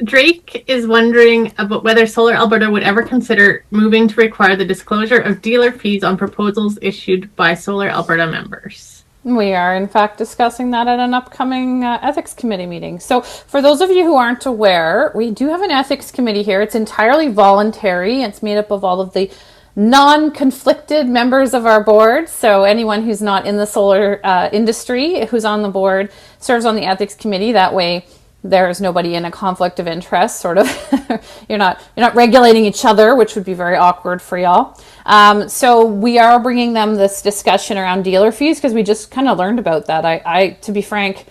Drake is wondering about whether Solar Alberta would ever consider moving to require the disclosure of dealer fees on proposals issued by Solar Alberta members. We are, in fact, discussing that at an upcoming ethics committee meeting. So for those of you who aren't aware, we do have an ethics committee here. It's entirely voluntary. It's made up of all of the non-conflicted members of our board. So anyone who's not in the solar industry who's on the board serves on the ethics committee. That way there's nobody in a conflict of interest, sort of. You're not regulating each other, which would be very awkward for y'all. So we are bringing them this discussion around dealer fees because we just kind of learned about that. I to be frank,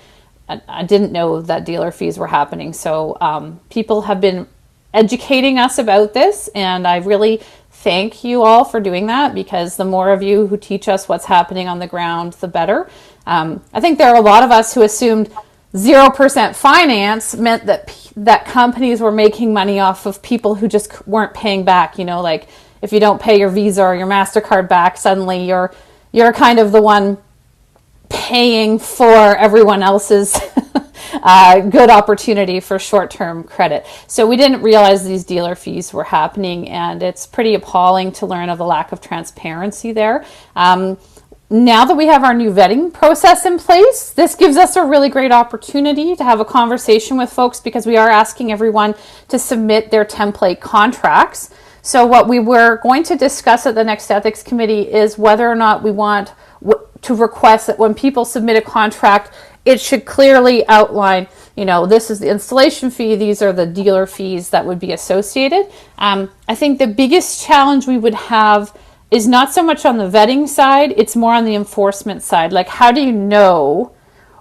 I didn't know that dealer fees were happening. So people have been educating us about this, and I really thank you all for doing that, because the more of you who teach us what's happening on the ground, the better. I think there are a lot of us who assumed 0% finance meant that companies were making money off of people who just weren't paying back. Like if you don't pay your Visa or your MasterCard back, suddenly you're kind of the one paying for everyone else's good opportunity for short-term credit. So we didn't realize these dealer fees were happening, and it's pretty appalling to learn of the lack of transparency there. Now that we have our new vetting process in place, this gives us a really great opportunity to have a conversation with folks, because we are asking everyone to submit their template contracts. So what we were going to discuss at the next ethics committee is whether or not we want to request that when people submit a contract, it should clearly outline, this is the installation fee, these are the dealer fees that would be associated. I think the biggest challenge we would have is not so much on the vetting side, it's more on the enforcement side. Like, how do you know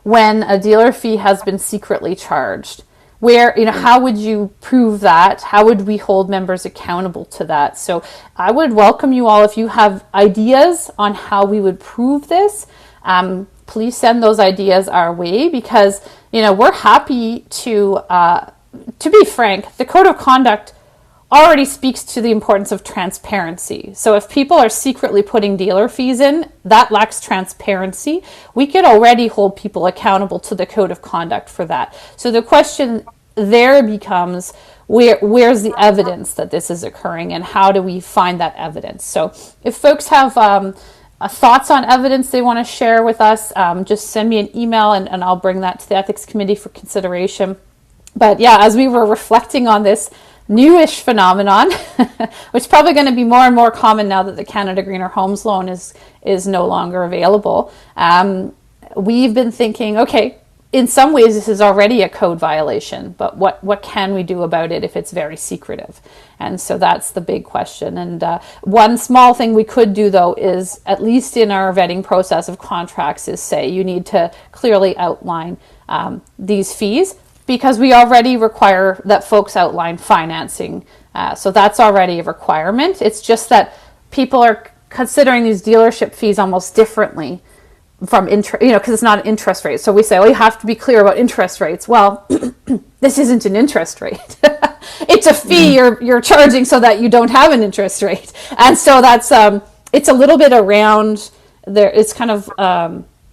when a dealer fee has been secretly charged? How would you prove that? How would we hold members accountable to that? So I would welcome you all, if you have ideas on how we would prove this, please send those ideas our way, because, we're happy to be frank, the code of conduct already speaks to the importance of transparency. So if people are secretly putting dealer fees in, that lacks transparency. We could already hold people accountable to the code of conduct for that. So the question there becomes, where's the evidence that this is occurring, and how do we find that evidence? So if folks have thoughts on evidence they want to share with us, just send me an email and I'll bring that to the Ethics Committee for consideration. But yeah, as we were reflecting on this newish phenomenon, which is probably going to be more and more common now that the Canada Greener Homes Loan is no longer available, we've been thinking, okay, in some ways this is already a code violation, but what can we do about it if it's very secretive? And so that's the big question. And one small thing we could do, though, is at least in our vetting process of contracts is say you need to clearly outline these fees, because we already require that folks outline financing. So that's already a requirement. It's just that people are considering these dealership fees almost differently from interest, because it's not an interest rate. So we say, well, you have to be clear about interest rates. Well, this isn't an interest rate. It's a fee you're charging so that you don't have an interest rate. And so that's it's a little bit around there. It's kind of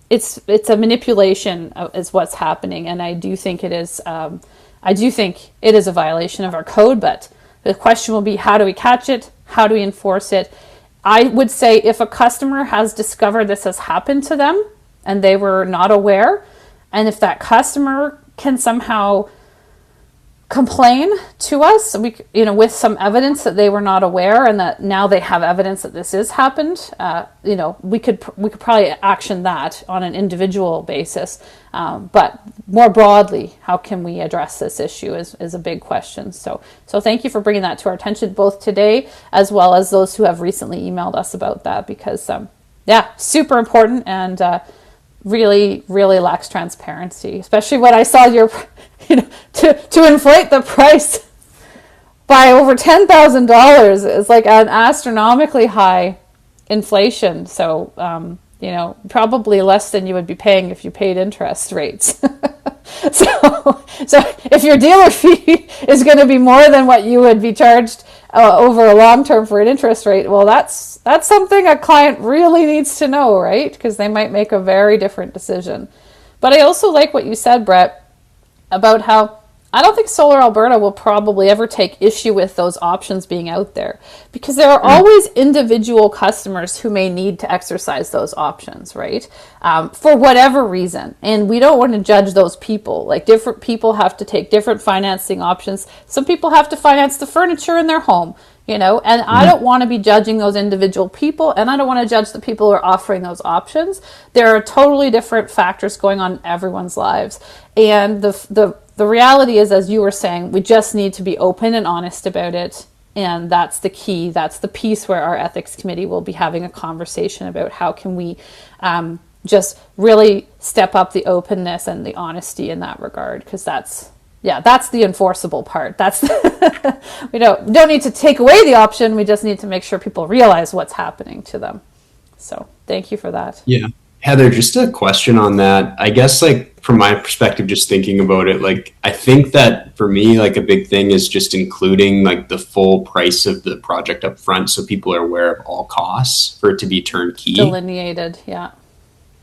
it's a manipulation is what's happening, and I do think it is a violation of our code. But the question will be, how do we catch it? How do we enforce it? I would say if a customer has discovered this has happened to them and they were not aware, and if that customer can somehow complain to us, with some evidence that they were not aware and that now they have evidence that this has happened, we could probably action that on an individual basis. But more broadly, how can we address this issue is a big question. So thank you for bringing that to our attention, both today as well as those who have recently emailed us about that, because super important and really, really lacks transparency, especially when I saw your to inflate the price by over $10,000 is like an astronomically high inflation. So, probably less than you would be paying if you paid interest rates. So if your dealer fee is going to be more than what you would be charged over a long term for an interest rate, well, that's something a client really needs to know, right? Because they might make a very different decision. But I also like what you said, Brett, about how I don't think Solar Alberta will probably ever take issue with those options being out there, because there are always individual customers who may need to exercise those options, right? For whatever reason. And we don't want to judge those people. Like, different people have to take different financing options. Some people have to finance the furniture in their home, and I don't want to be judging those individual people, and I don't want to judge the people who are offering those options. There are totally different factors going on in everyone's lives. And the reality is, as you were saying, we just need to be open and honest about it. And that's the key. That's the piece where our ethics committee will be having a conversation about how can we just really step up the openness and the honesty in that regard, because that's the enforceable part. That's we don't need to take away the option. We just need to make sure people realize what's happening to them. So thank you for that. Yeah. Heather, just a question on that. I guess, from my perspective, just thinking about it, I think that for me, a big thing is just including the full price of the project up front, so people are aware of all costs for it to be turnkey. Delineated, yeah.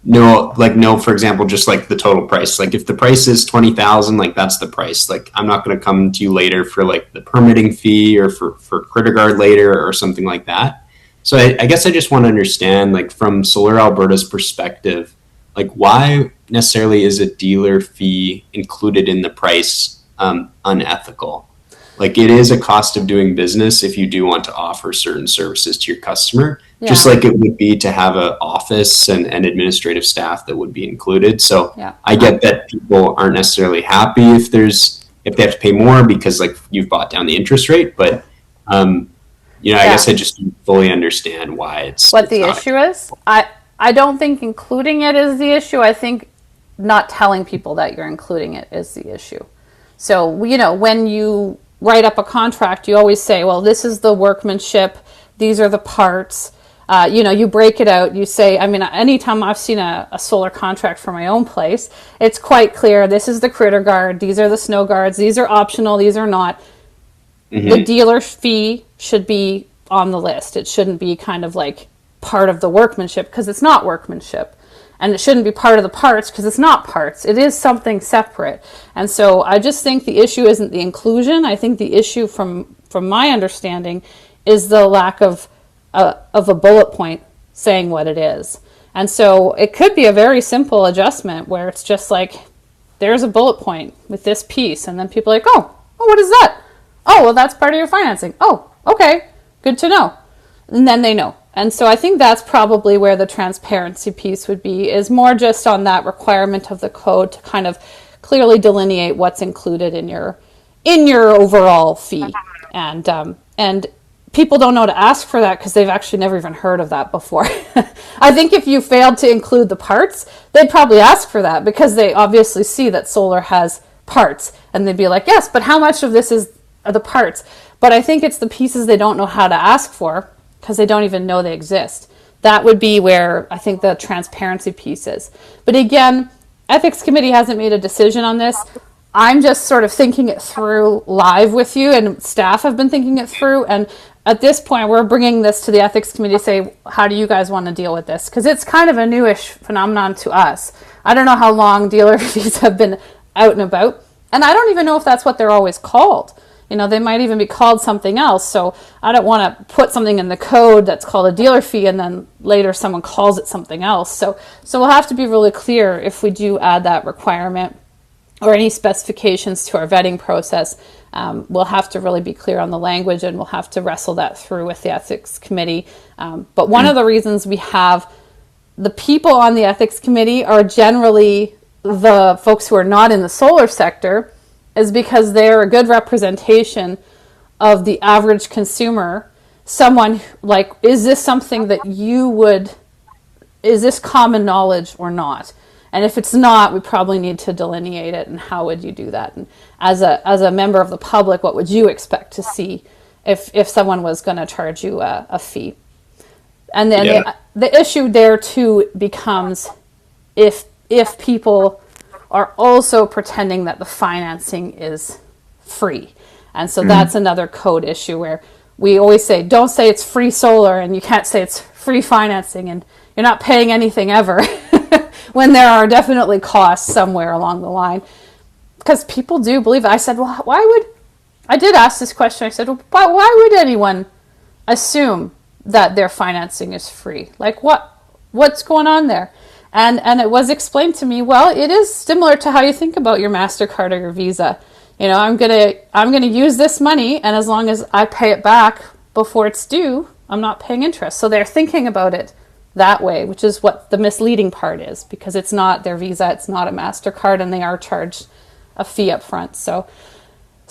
No, for example, just the total price. If the price is $20,000, that's the price. I'm not going to come to you later for the permitting fee or for Critter Guard later or something like that. So I guess I just want to understand, from Solar Alberta's perspective, why necessarily is a dealer fee included in the price unethical? It is a cost of doing business if you do want to offer certain services to your customer, just like it would be to have an office and administrative staff that would be included. So I get that people aren't necessarily happy if they have to pay more because you've bought down the interest rate, but I guess I just don't fully understand why what the issue is. I don't think including it is the issue. I think not telling people that you're including it is the issue. So, when you write up a contract, you always say, well, this is the workmanship, these are the parts. You break it out. You say, anytime I've seen a solar contract for my own place, it's quite clear. This is the Critter Guard. These are the snow guards. These are optional. These are not. Mm-hmm. The dealer fee should be on the list. It shouldn't be kind of part of the workmanship, because it's not workmanship. And it shouldn't be part of the parts because it's not parts. It is something separate. And so I just think the issue isn't the inclusion. I think the issue from my understanding is the lack of a bullet point saying what it is. And so it could be a very simple adjustment where it's just like, there's a bullet point with this piece. And then people are like, oh, what is that? Oh, well, that's part of your financing. Oh, okay, good to know. And then they know. And so I think that's probably where the transparency piece would be, is more just on that requirement of the code to kind of clearly delineate what's included in your overall fee. And people don't know how to ask for that because they've actually never even heard of that before. I think if you failed to include the parts, they'd probably ask for that because they obviously see that solar has parts, and they'd be like, yes, but how much of this are the parts? But I think it's the pieces they don't know how to ask for because they don't even know they exist. That would be where I think the transparency piece is. But again, ethics committee hasn't made a decision on this. I'm just sort of thinking it through live with you, and staff have been thinking it through. And at this point, we're bringing this to the ethics committee to say, how do you guys want to deal with this? Because it's kind of a newish phenomenon to us. I don't know how long dealer fees have been out and about. And I don't even know if that's what they're always called. You know, they might even be called something else. So I don't want to put something in the code that's called a dealer fee and then later someone calls it something else. So we'll have to be really clear if we do add that requirement or any specifications to our vetting process. We'll have to really be clear on the language, and we'll have to wrestle that through with the ethics committee. But one of the reasons we have the people on the ethics committee are generally the folks who are not in the solar sector is because they're a good representation of the average consumer. Someone like, is this something that is this common knowledge or not? And if it's not, we probably need to delineate it. And how would you do that? And as a member of the public, what would you expect to see if someone was going to charge you a fee? And then the issue there too becomes if people are also pretending that the financing is free. And so that's another code issue where we always say, don't say it's free solar, and you can't say it's free financing, and you're not paying anything ever when there are definitely costs somewhere along the line. Because people do believe it. I said, well, I did ask this question. I said, well, why would anyone assume that their financing is free? Like, what's going on there? And it was explained to me, well, it is similar to how you think about your MasterCard or your Visa. You know, I'm gonna use this money, and as long as I pay it back before it's due, I'm not paying interest. So they're thinking about it that way, which is what the misleading part is, because it's not their Visa, it's not a MasterCard, and they are charged a fee up front. So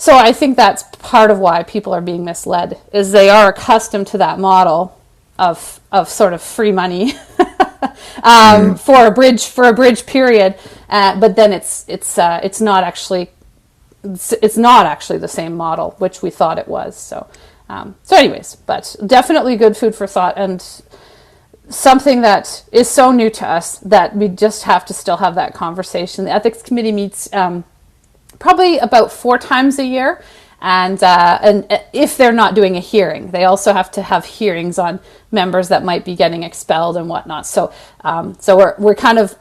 I think that's part of why people are being misled, is they are accustomed to that model of sort of free money for a bridge period, but then it's not actually the same model, which we thought it was. So anyways, but definitely good food for thought, and something that is so new to us that we just have to still have that conversation. The ethics committee meets probably about 4 times a year. And if they're not doing a hearing, they also have to have hearings on members that might be getting expelled and whatnot. So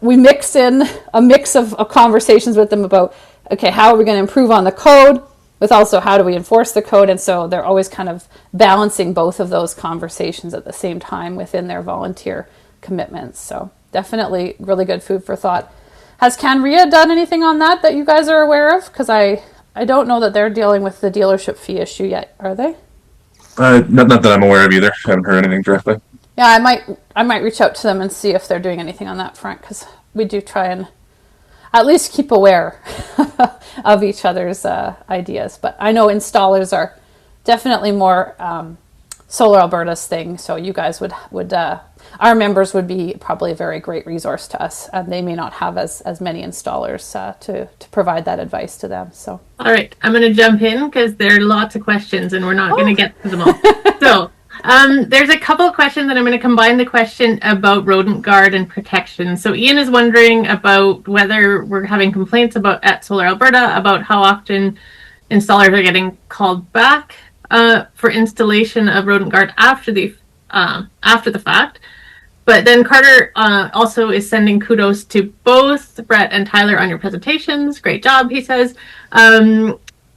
we mix in a mix of conversations with them about, okay, how are we going to improve on the code, with also how do we enforce the code? And so they're always kind of balancing both of those conversations at the same time within their volunteer commitments. So definitely really good food for thought. Has CanRIA done anything on that you guys are aware of? Because I don't know that they're dealing with the dealership fee issue yet, are they? Not that I'm aware of either. I haven't heard anything directly. Yeah, I might reach out to them and see if they're doing anything on that front, because we do try and at least keep aware of each other's ideas. But I know installers are definitely more Solar Alberta's thing, so you guys would our members would be probably a very great resource to us, and they may not have as many installers to provide that advice to them. So, all right, I'm going to jump in because there are lots of questions, and we're not going to get to them all. So, there's a couple of questions, and I'm going to combine the question about rodent guard and protection. So, Ian is wondering about whether we're having complaints at Solar Alberta about how often installers are getting called back for installation of rodent guard after the fact. But then Carter also is sending kudos to both Brett and Tyler on your presentations. Great job, he says.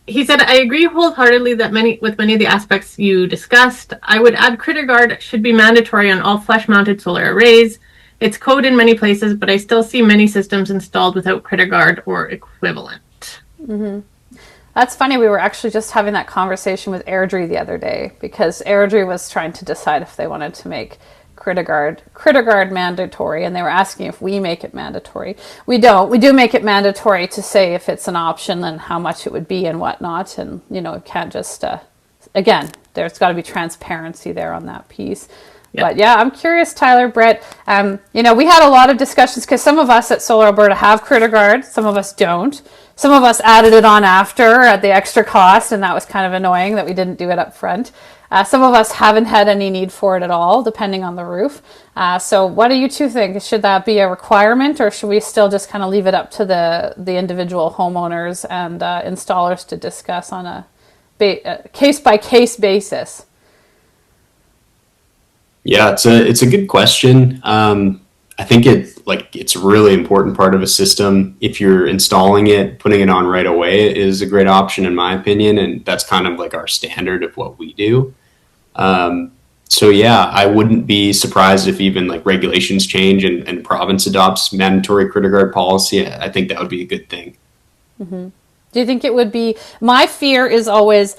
he said, I agree wholeheartedly that with many of the aspects you discussed. I would add critter guard should be mandatory on all flush-mounted solar arrays. It's code in many places, but I still see many systems installed without critter guard or equivalent. Mm-hmm. That's funny. We were actually just having that conversation with Airdrie the other day, because Airdrie was trying to decide if they wanted to make critter guard mandatory, and they were asking if we make it mandatory. We don't. We do make it mandatory to say if it's an option and how much it would be and whatnot, and it can't just again, there's got to be transparency there on that piece. Yep. But yeah, I'm curious, Tyler, Brett, we had a lot of discussions, because some of us at Solar Alberta have critter guard, some of us don't. Some of us added it on after at the extra cost, and that was kind of annoying that we didn't do it up front. Some of us haven't had any need for it at all, depending on the roof. So what do you two think? Should that be a requirement, or should we still just kind of leave it up to the individual homeowners and installers to discuss on a case-by-case basis? Yeah, it's a good question. I think it's a really important part of a system. If you're installing it, putting it on right away is a great option, in my opinion, and that's kind of like our standard of what we do. So yeah, I wouldn't be surprised if even like regulations change and province adopts mandatory critter guard policy. I think that would be a good thing. Mm-hmm. Do you think it would be? My fear is always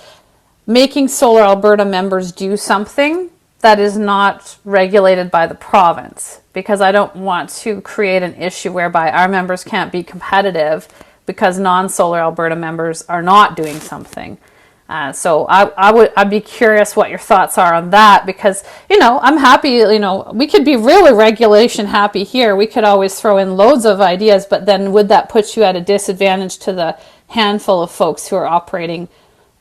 making Solar Alberta members do something that is not regulated by the province, because I don't want to create an issue whereby our members can't be competitive because non-Solar Alberta members are not doing something. So I'd be curious what your thoughts are on that, because I'm happy. We could be really regulation happy here. We could always throw in loads of ideas, but then would that put you at a disadvantage to the handful of folks who are operating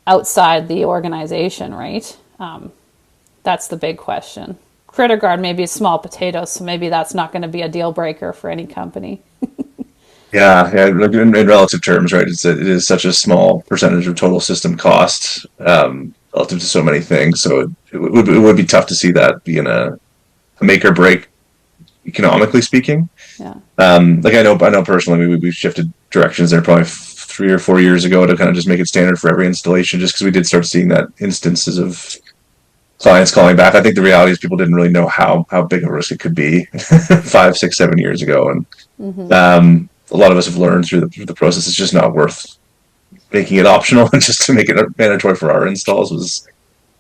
outside the organization, right? That's the big question. Critter guard may be small potatoes, so maybe that's not going to be a deal breaker for any company. Yeah. In relative terms, right? It is such a small percentage of total system cost relative to so many things. So it would be tough to see that being a make or break, economically speaking. Yeah. I know personally, we shifted directions there probably 3 or 4 years ago to kind of just make it standard for every installation, just because we did start seeing that instances of clients calling back. I think the reality is people didn't really know how big of a risk it could be 5, 6, 7 years ago, and mm-hmm. A lot of us have learned through the process it's just not worth making it optional, and just to make it mandatory for our installs was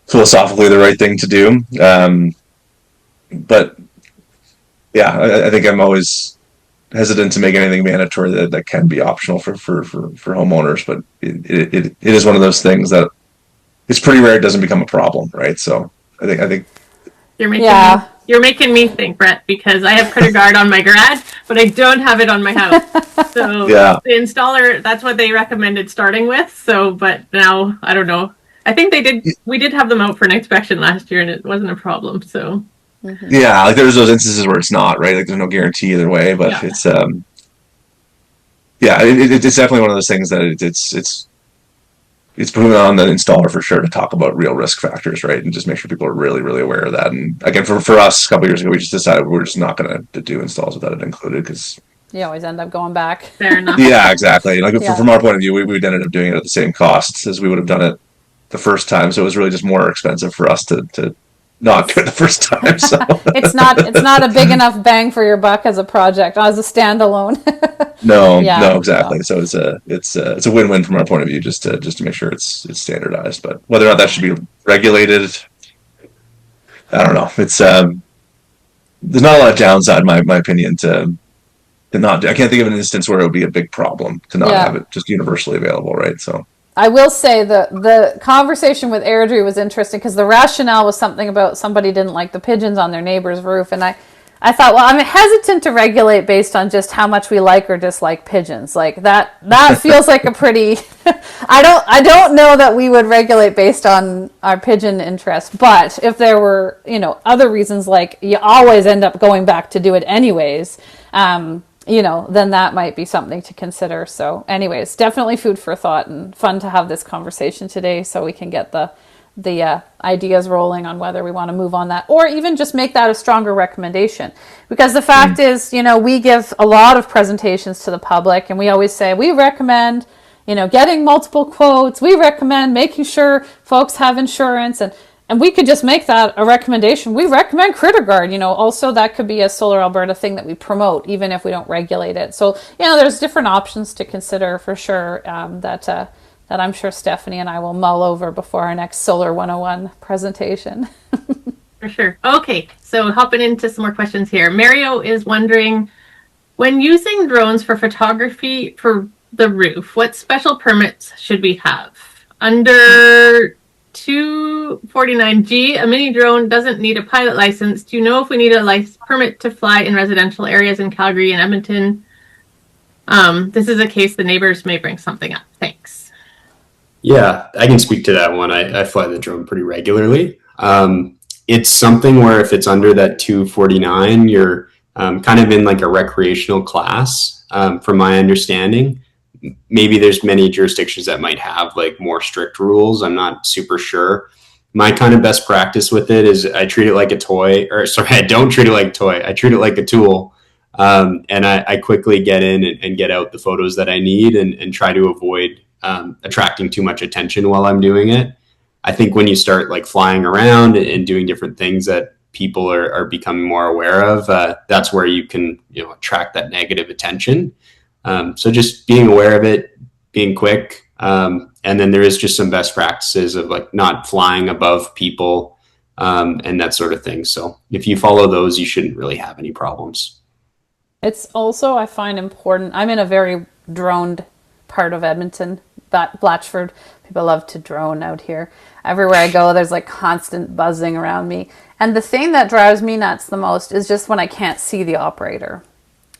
philosophically the right thing to do. But yeah, I think I'm always hesitant to make anything mandatory that can be optional for homeowners, but it is one of those things that it's pretty rare it doesn't become a problem, right? So I think you're making me think, Brett, because I have critter guard on my garage, but I don't have it on my house. So yeah, the installer, that's what they recommended starting with. So, but now I don't know. I think we did have them out for an inspection last year, and it wasn't a problem. So mm-hmm. Yeah, like there's those instances where it's not, right? Like there's no guarantee either way, but yeah. It's it's definitely one of those things that it's putting on the installer for sure to talk about real risk factors, right? And just make sure people are really, really aware of that. And again, for us, a couple of years ago, we just decided we're just not going to do installs without it included, because you always end up going back. Fair enough. Yeah, exactly. Like from our point of view, we ended up doing it at the same costs as we would have done it the first time. So it was really just more expensive for us to not do it the first time. So it's not a big enough bang for your buck as a project, as a standalone. No, exactly. So it's a win-win from our point of view, just to make sure it's standardized. But whether or not that should be regulated, I don't know. It's there's not a lot of downside, in my opinion, to not. I can't think of an instance where it would be a big problem to not have it just universally available, right? So I will say the conversation with Airdrie was interesting, because the rationale was something about somebody didn't like the pigeons on their neighbor's roof, and I thought, well, I'm hesitant to regulate based on just how much we like or dislike pigeons. Like that feels like a pretty. I don't know that we would regulate based on our pigeon interest, but if there were other reasons, like you always end up going back to do it anyways, then that might be something to consider. So, anyways, definitely food for thought, and fun to have this conversation today, so we can get the ideas rolling on whether we want to move on that, or even just make that a stronger recommendation. Because the fact is, we give a lot of presentations to the public, and we always say we recommend, getting multiple quotes. We recommend making sure folks have insurance, and we could just make that a recommendation. We recommend CritterGuard. Also that could be a Solar Alberta thing that we promote, even if we don't regulate it. So, there's different options to consider for sure, that I'm sure Stephanie and I will mull over before our next Solar 101 presentation. For sure. Okay, so hopping into some more questions here. Mario is wondering, when using drones for photography for the roof, what special permits should we have? Under 249G, a mini drone doesn't need a pilot license. Do you know if we need a permit to fly in residential areas in Calgary and Edmonton? This is a case the neighbors may bring something up. Thanks. Yeah, I can speak to that one. I fly the drone pretty regularly. It's something where if it's under that 249, you're kind of in like a recreational class, from my understanding. Maybe there's many jurisdictions that might have like more strict rules. I'm not super sure. My kind of best practice with it is I treat it like a toy, or sorry, I don't treat it like a toy. I treat it like a tool. And I quickly get in and get out the photos that I need and try to avoid attracting too much attention while I'm doing it. I think when you start like flying around and doing different things that people are becoming more aware of, that's where you can attract that negative attention. So just being aware of it, being quick, and then there is just some best practices of like not flying above people, and that sort of thing. So if you follow those, you shouldn't really have any problems. It's also, I find important, I'm in a very droned part of Edmonton, Blatchford. People love to drone out here. Everywhere I go, there's like constant buzzing around me. And the thing that drives me nuts the most is just when I can't see the operator.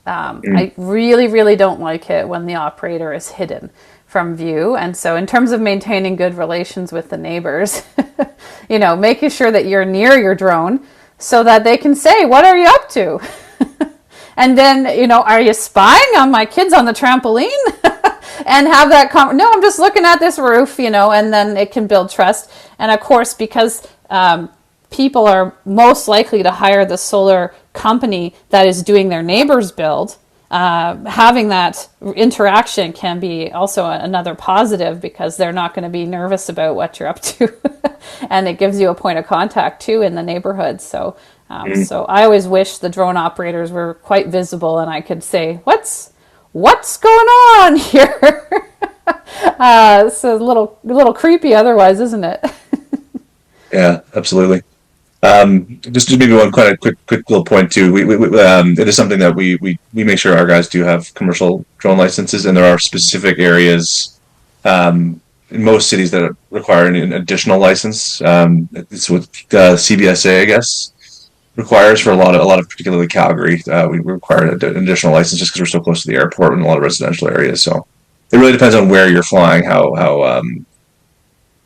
I really, really don't like it when the operator is hidden from view. And so in terms of maintaining good relations with the neighbors, making sure that you're near your drone so that they can say, what are you up to? And then, are you spying on my kids on the trampoline? And have that no, I'm just looking at this roof, and then it can build trust. And of course, because people are most likely to hire the solar company that is doing their neighbor's build, having that interaction can be also another positive, because they're not going to be nervous about what you're up to. And it gives you a point of contact too in the neighborhood. So so I always wish the drone operators were quite visible and I could say, what's going on here? It's a little creepy otherwise, isn't it? Yeah, absolutely. Just maybe one kind of quick little point too. It is something that we make sure our guys do have commercial drone licenses, and there are specific areas in most cities that require an additional license. It's what CBSA, I guess, requires for a lot of particularly Calgary. We require an additional license just because we're so close to the airport and a lot of residential areas. So it really depends on where you're flying,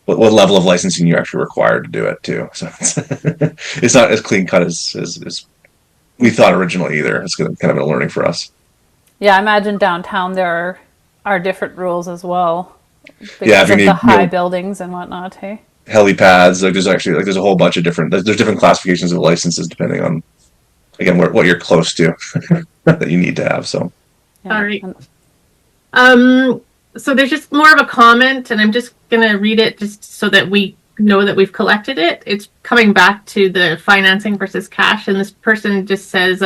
what level of licensing you're actually required to do it too. So it's not as clean cut as we thought originally either. It's kind of a learning for us. Yeah, I imagine downtown there are different rules as well because if you of need the high buildings and whatnot. Hey, helipads. There's a whole bunch of different. There's different classifications of licenses depending on, again, what you're close to that you need to have. So. Yeah. All right. So there's just more of a comment, and I'm just going to read it just so that we know that we've collected it. It's coming back to the financing versus cash, and this person just says,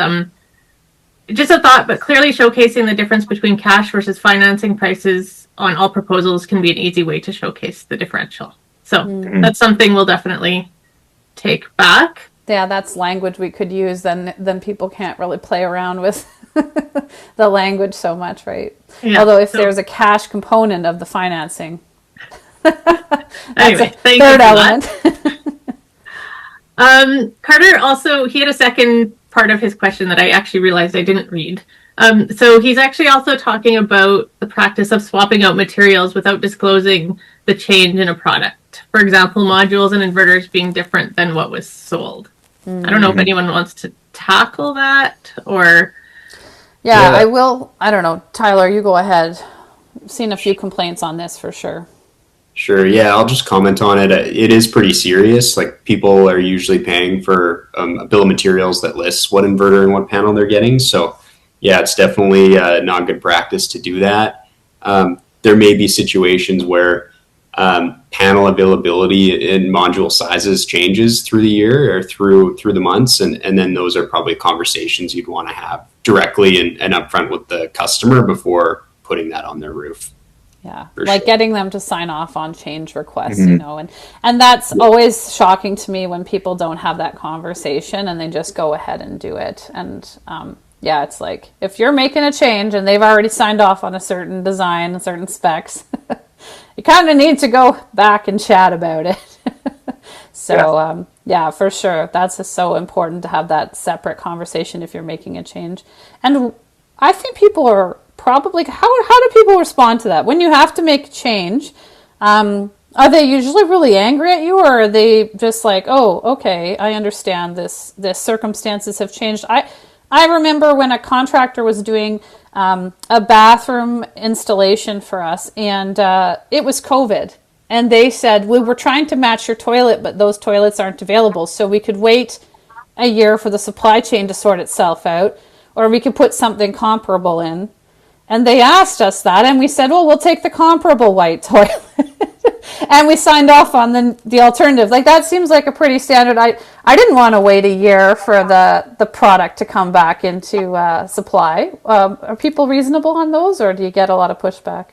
just a thought, but clearly showcasing the difference between cash versus financing prices on all proposals can be an easy way to showcase the differential. So that's something we'll definitely take back. Yeah, that's language we could use. Then people can't really play around with the language so much, right? Yeah, although if there's a cash component of the financing, that's anyway, a third element. Carter also, he had a second part of his question that I actually realized I didn't read. So he's actually also talking about the practice of swapping out materials without disclosing the change in a product. For example, modules and inverters being different than what was sold. I don't know if anyone wants to tackle that or... Yeah, I will. I don't know. Tyler, you go ahead. I've seen a few complaints on this for sure. Sure. Yeah, I'll just comment on it. It is pretty serious. Like, people are usually paying for a bill of materials that lists what inverter and what panel they're getting. So yeah, it's definitely not good practice to do that. there may be situations where panel availability and module sizes changes through the year or through the months, and then those are probably conversations you'd want to have directly and upfront with the customer before putting that on their roof. Yeah, For like sure. getting them to sign off on change requests, and that's always shocking to me when people don't have that conversation and they just go ahead and do it. And yeah, it's like if you're making a change and they've already signed off on a certain design, certain specs, you kind of need to go back and chat about it. So yeah, for sure, that's just so important to have that separate conversation if you're making a change. And I think people are probably, how do people respond to that when you have to make a change? Are they usually really angry at you, or are they just like, oh, okay, I understand this circumstances have changed? I remember when a contractor was doing a bathroom installation for us, and it was COVID, and they said, we were trying to match your toilet, but those toilets aren't available, so we could wait a year for the supply chain to sort itself out, or we could put something comparable in. And they asked us that, and we said, well, we'll take the comparable white toilet. And we signed off on the alternative. Like, that seems like a pretty standard. I didn't want to wait a year for the product to come back into supply. Are people reasonable on those, or do you get a lot of pushback?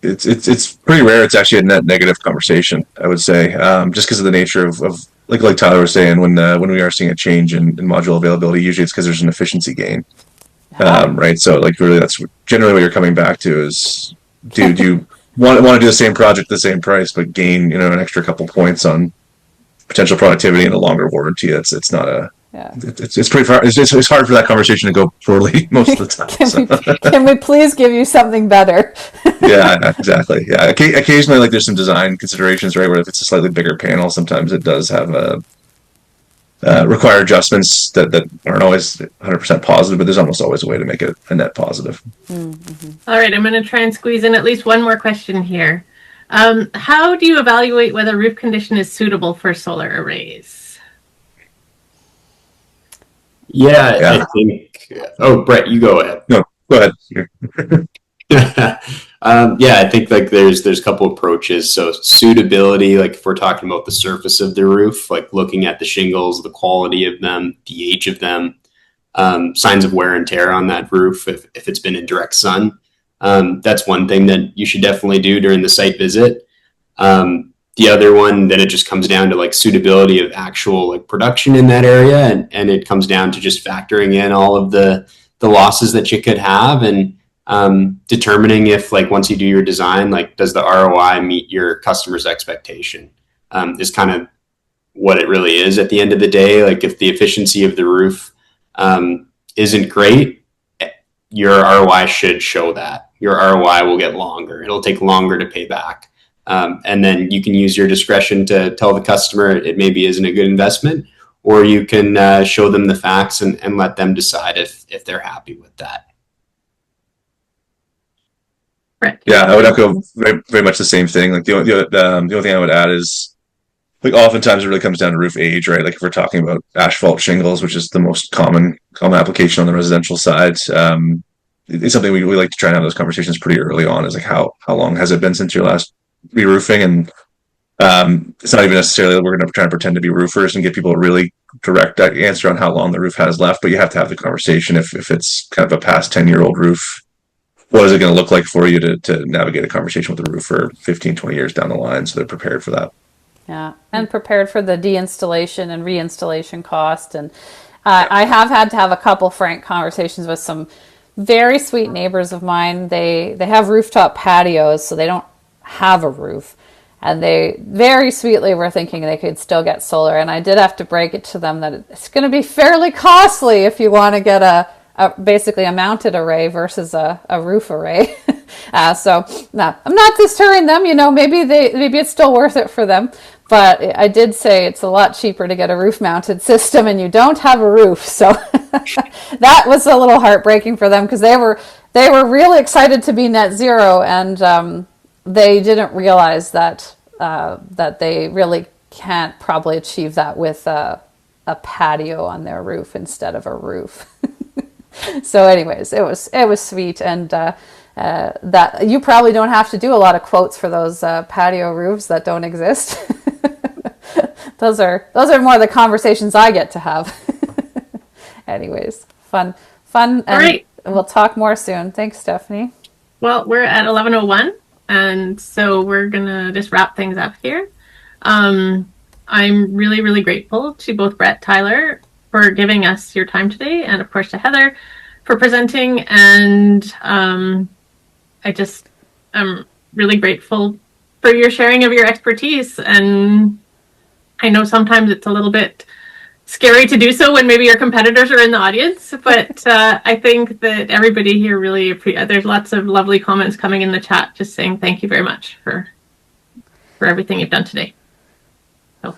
It's pretty rare. It's actually a net negative conversation, I would say, just because of the nature of like Tyler was saying, when we are seeing a change in module availability, usually it's because there's an efficiency gain. Right. So like really that's generally what you're coming back to is, do you want to do the same project at the same price, but gain, an extra couple points on potential productivity and a longer warranty? It's not a, it's pretty far. It's hard for that conversation to go poorly most of the time. Can we please give you something better? Yeah, exactly. Yeah. Occasionally, like there's some design considerations, right? Where if it's a slightly bigger panel, sometimes it does have require adjustments that aren't always 100% positive, but there's almost always a way to make it a net positive. All right, I'm going to try and squeeze in at least one more question here. How do you evaluate whether roof condition is suitable for solar arrays? Yeah. I think. Oh, Brett, you go ahead. No, go ahead. I think like there's a couple approaches. So suitability, like if we're talking about the surface of the roof, like looking at the shingles, the quality of them, the age of them, signs of wear and tear on that roof if it's been in direct sun. That's one thing that you should definitely do during the site visit. The other one, then it just comes down to like suitability of actual like production in that area, and it comes down to just factoring in all of the losses that you could have, and determining if like once you do your design, like does the ROI meet your customer's expectation, is kind of what it really is at the end of the day. Like if the efficiency of the roof isn't great, your ROI should show that. Your ROI will get longer. It'll take longer to pay back. And then you can use your discretion to tell the customer it maybe isn't a good investment, or you can show them the facts and let them decide if they're happy with that. Yeah, I would echo very, very much the same thing. Like the only thing I would add is, like, oftentimes it really comes down to roof age, right? Like if we're talking about asphalt shingles, which is the most common application on the residential side, it's something we like to try and have those conversations pretty early on. Is like how long has it been since your last re-roofing? And it's not even necessarily that we're going to try and pretend to be roofers and give people a really direct answer on how long the roof has left, but you have to have the conversation. If it's kind of a past 10-year-old roof, what is it going to look like for you to navigate a conversation with the roofer 15, 20 years down the line, so they're prepared for that? Yeah, and prepared for the deinstallation and reinstallation cost. And I have had to have a couple frank conversations with some very sweet neighbors of mine. They have rooftop patios, so they don't have a roof. And they very sweetly were thinking they could still get solar. And I did have to break it to them that it's going to be fairly costly if you want to get basically a mounted array versus a roof array. So no, I'm not deterring them. Maybe it's still worth it for them. But I did say it's a lot cheaper to get a roof mounted system, and you don't have a roof. So that was a little heartbreaking for them, because they were really excited to be net zero, and they didn't realize that they really can't probably achieve that with a patio on their roof instead of a roof. So anyways, it was sweet, and that you probably don't have to do a lot of quotes for those patio roofs that don't exist. Those are more the conversations I get to have. Anyways, fun, and All right. we'll talk more soon. Thanks, Stephanie. Well, we're at 11:01, and so we're gonna just wrap things up here. I'm really, really grateful to both Brett, Tyler, for giving us your time today, and of course to Heather for presenting. And I'm really grateful for your sharing of your expertise. And I know sometimes it's a little bit scary to do so when maybe your competitors are in the audience, but I think that everybody here really there's lots of lovely comments coming in the chat just saying thank you very much for everything you've done today. So,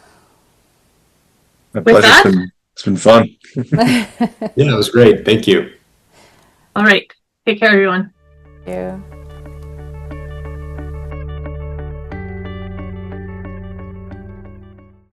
My with pleasure. that, It's been fun. Yeah, it was great. Thank you. all right. Take care, everyone. Thank you.